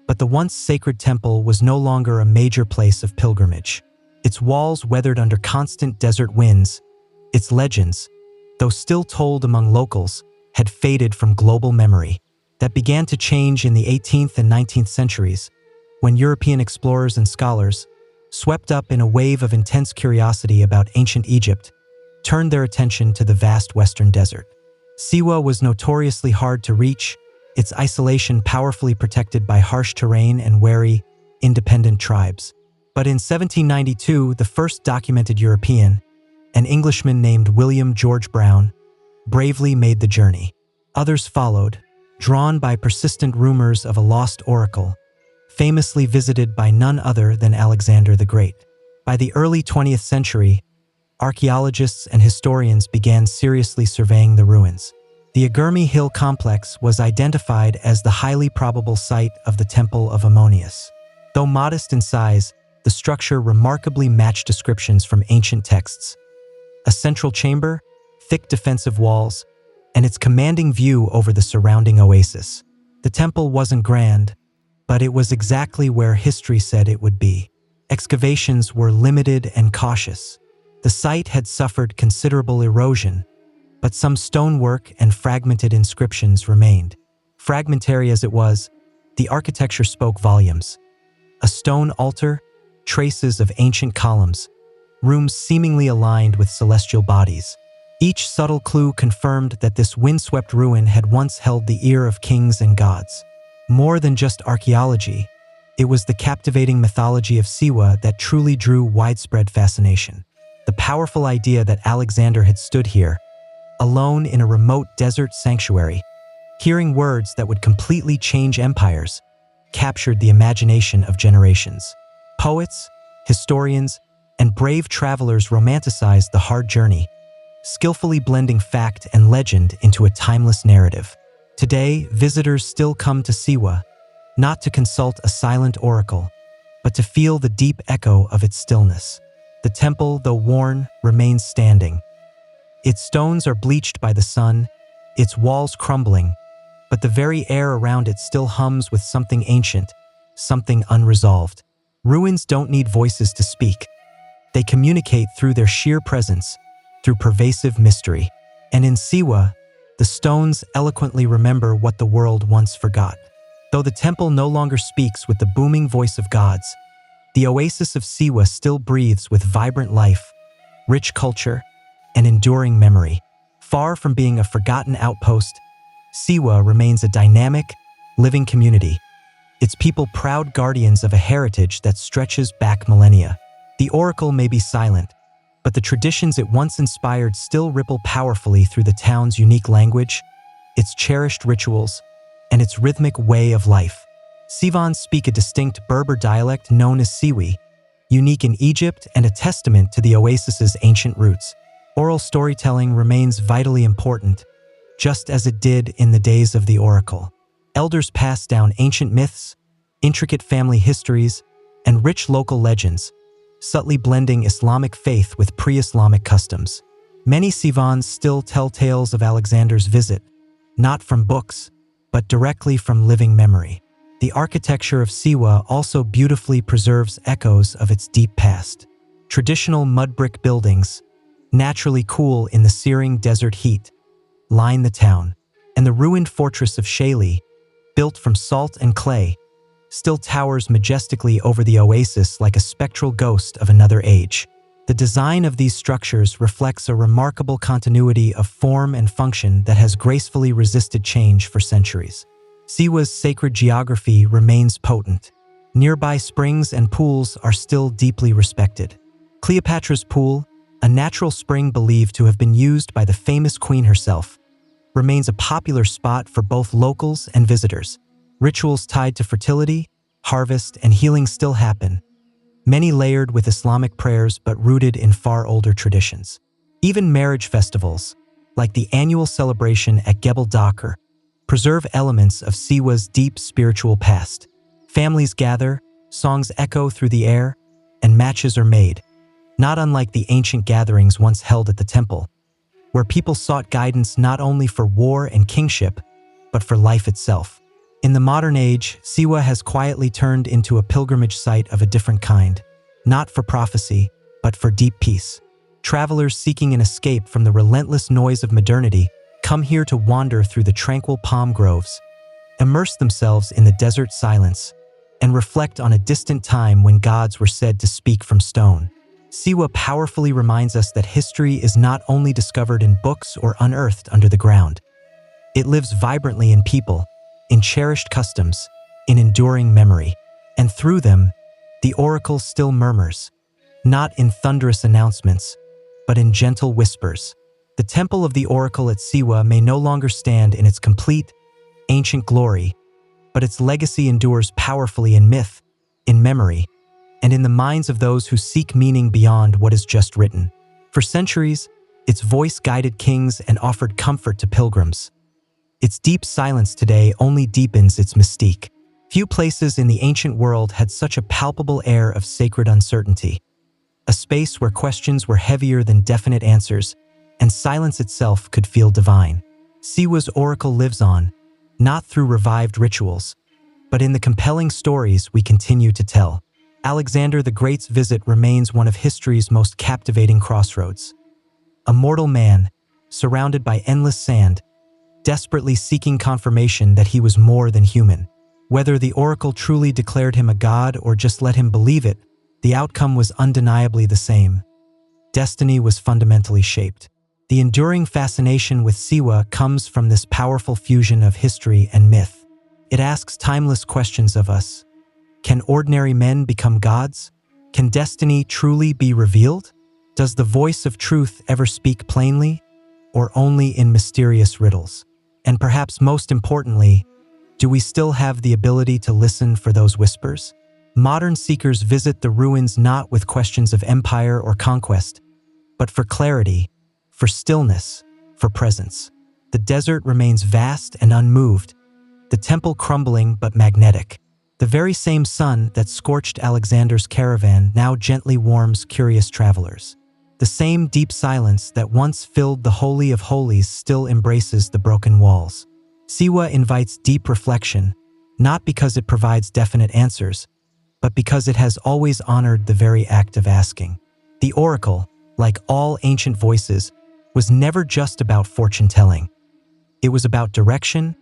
but the once sacred temple was no longer a major place of pilgrimage. Its walls weathered under constant desert winds, its legends, though still told among locals, had faded from global memory. That began to change in the 18th and 19th centuries, when European explorers and scholars, swept up in a wave of intense curiosity about ancient Egypt, turned their attention to the vast western desert. Siwa was notoriously hard to reach, its isolation powerfully protected by harsh terrain and wary, independent tribes. But in 1792, the first documented European, an Englishman named William George Brown, bravely made the journey. Others followed, drawn by persistent rumors of a lost oracle, famously visited by none other than Alexander the Great. By the early 20th century, archaeologists and historians began seriously surveying the ruins. The Agurmi Hill complex was identified as the highly probable site of the Temple of Ammonius. Though modest in size, the structure remarkably matched descriptions from ancient texts. A central chamber, thick defensive walls, and its commanding view over the surrounding oasis. The temple wasn't grand, but it was exactly where history said it would be. Excavations were limited and cautious. The site had suffered considerable erosion, but some stonework and fragmented inscriptions remained. Fragmentary as it was, the architecture spoke volumes. A stone altar, traces of ancient columns, rooms seemingly aligned with celestial bodies. Each subtle clue confirmed that this windswept ruin had once held the ear of kings and gods. More than just archaeology, it was the captivating mythology of Siwa that truly drew widespread fascination. The powerful idea that Alexander had stood here, alone in a remote desert sanctuary, hearing words that would completely change empires, captured the imagination of generations. Poets, historians, and brave travelers romanticized the hard journey, skillfully blending fact and legend into a timeless narrative. Today, visitors still come to Siwa, not to consult a silent oracle, but to feel the deep echo of its stillness. The temple, though worn, remains standing. Its stones are bleached by the sun, its walls crumbling, but the very air around it still hums with something ancient, something unresolved. Ruins don't need voices to speak. They communicate through their sheer presence, through pervasive mystery. And in Siwa, the stones eloquently remember what the world once forgot. Though the temple no longer speaks with the booming voice of gods, the oasis of Siwa still breathes with vibrant life, rich culture, and enduring memory. Far from being a forgotten outpost, Siwa remains a dynamic, living community, its people proud guardians of a heritage that stretches back millennia. The oracle may be silent, but the traditions it once inspired still ripple powerfully through the town's unique language, its cherished rituals, and its rhythmic way of life. Sivans speak a distinct Berber dialect known as Siwi, unique in Egypt and a testament to the oasis's ancient roots. Oral storytelling remains vitally important, just as it did in the days of the oracle. Elders pass down ancient myths, intricate family histories, and rich local legends, subtly blending Islamic faith with pre-Islamic customs. Many Sivans still tell tales of Alexander's visit, not from books, but directly from living memory. The architecture of Siwa also beautifully preserves echoes of its deep past. Traditional mud brick buildings, naturally cool in the searing desert heat, line the town, and the ruined fortress of Shaili, built from salt and clay, still towers majestically over the oasis like a spectral ghost of another age. The design of these structures reflects a remarkable continuity of form and function that has gracefully resisted change for centuries. Siwa's sacred geography remains potent. Nearby springs and pools are still deeply respected. Cleopatra's Pool, a natural spring believed to have been used by the famous queen herself, remains a popular spot for both locals and visitors. Rituals tied to fertility, harvest, and healing still happen, many layered with Islamic prayers but rooted in far older traditions. Even marriage festivals, like the annual celebration at Gebel Dakar, preserve elements of Siwa's deep spiritual past. Families gather, songs echo through the air, and matches are made, not unlike the ancient gatherings once held at the temple, where people sought guidance not only for war and kingship, but for life itself. In the modern age, Siwa has quietly turned into a pilgrimage site of a different kind, not for prophecy, but for deep peace. Travelers seeking an escape from the relentless noise of modernity come here to wander through the tranquil palm groves, immerse themselves in the desert silence, and reflect on a distant time when gods were said to speak from stone. Siwa powerfully reminds us that history is not only discovered in books or unearthed under the ground. It lives vibrantly in people, in cherished customs, in enduring memory. And through them, the oracle still murmurs, not in thunderous announcements, but in gentle whispers. The temple of the oracle at Siwa may no longer stand in its complete, ancient glory, but its legacy endures powerfully in myth, in memory, and in the minds of those who seek meaning beyond what is just written. For centuries, its voice guided kings and offered comfort to pilgrims. Its deep silence today only deepens its mystique. Few places in the ancient world had such a palpable air of sacred uncertainty, a space where questions were heavier than definite answers, and silence itself could feel divine. Siwa's oracle lives on, not through revived rituals, but in the compelling stories we continue to tell. Alexander the Great's visit remains one of history's most captivating crossroads. A mortal man, surrounded by endless sand, desperately seeking confirmation that he was more than human. Whether the oracle truly declared him a god or just let him believe it, the outcome was undeniably the same. Destiny was fundamentally shaped. The enduring fascination with Siwa comes from this powerful fusion of history and myth. It asks timeless questions of us. Can ordinary men become gods? Can destiny truly be revealed? Does the voice of truth ever speak plainly, or only in mysterious riddles? And perhaps most importantly, do we still have the ability to listen for those whispers? Modern seekers visit the ruins not with questions of empire or conquest, but for clarity, for stillness, for presence. The desert remains vast and unmoved, the temple crumbling but magnetic. The very same sun that scorched Alexander's caravan now gently warms curious travelers. The same deep silence that once filled the Holy of Holies still embraces the broken walls. Siwa invites deep reflection, not because it provides definite answers, but because it has always honored the very act of asking. The oracle, like all ancient voices, was never just about fortune-telling. It was about direction,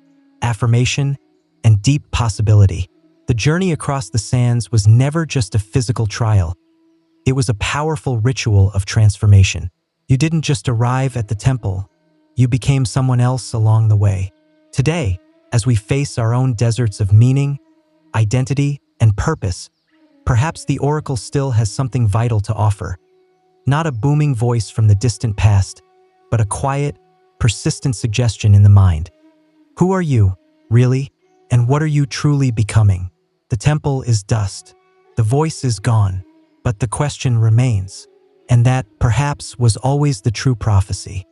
affirmation, and deep possibility. The journey across the sands was never just a physical trial. It was a powerful ritual of transformation. You didn't just arrive at the temple, you became someone else along the way. Today, as we face our own deserts of meaning, identity, and purpose, perhaps the oracle still has something vital to offer. Not a booming voice from the distant past, but a quiet, persistent suggestion in the mind. Who are you, really? And what are you truly becoming? The temple is dust. The voice is gone. But the question remains. And that, perhaps, was always the true prophecy.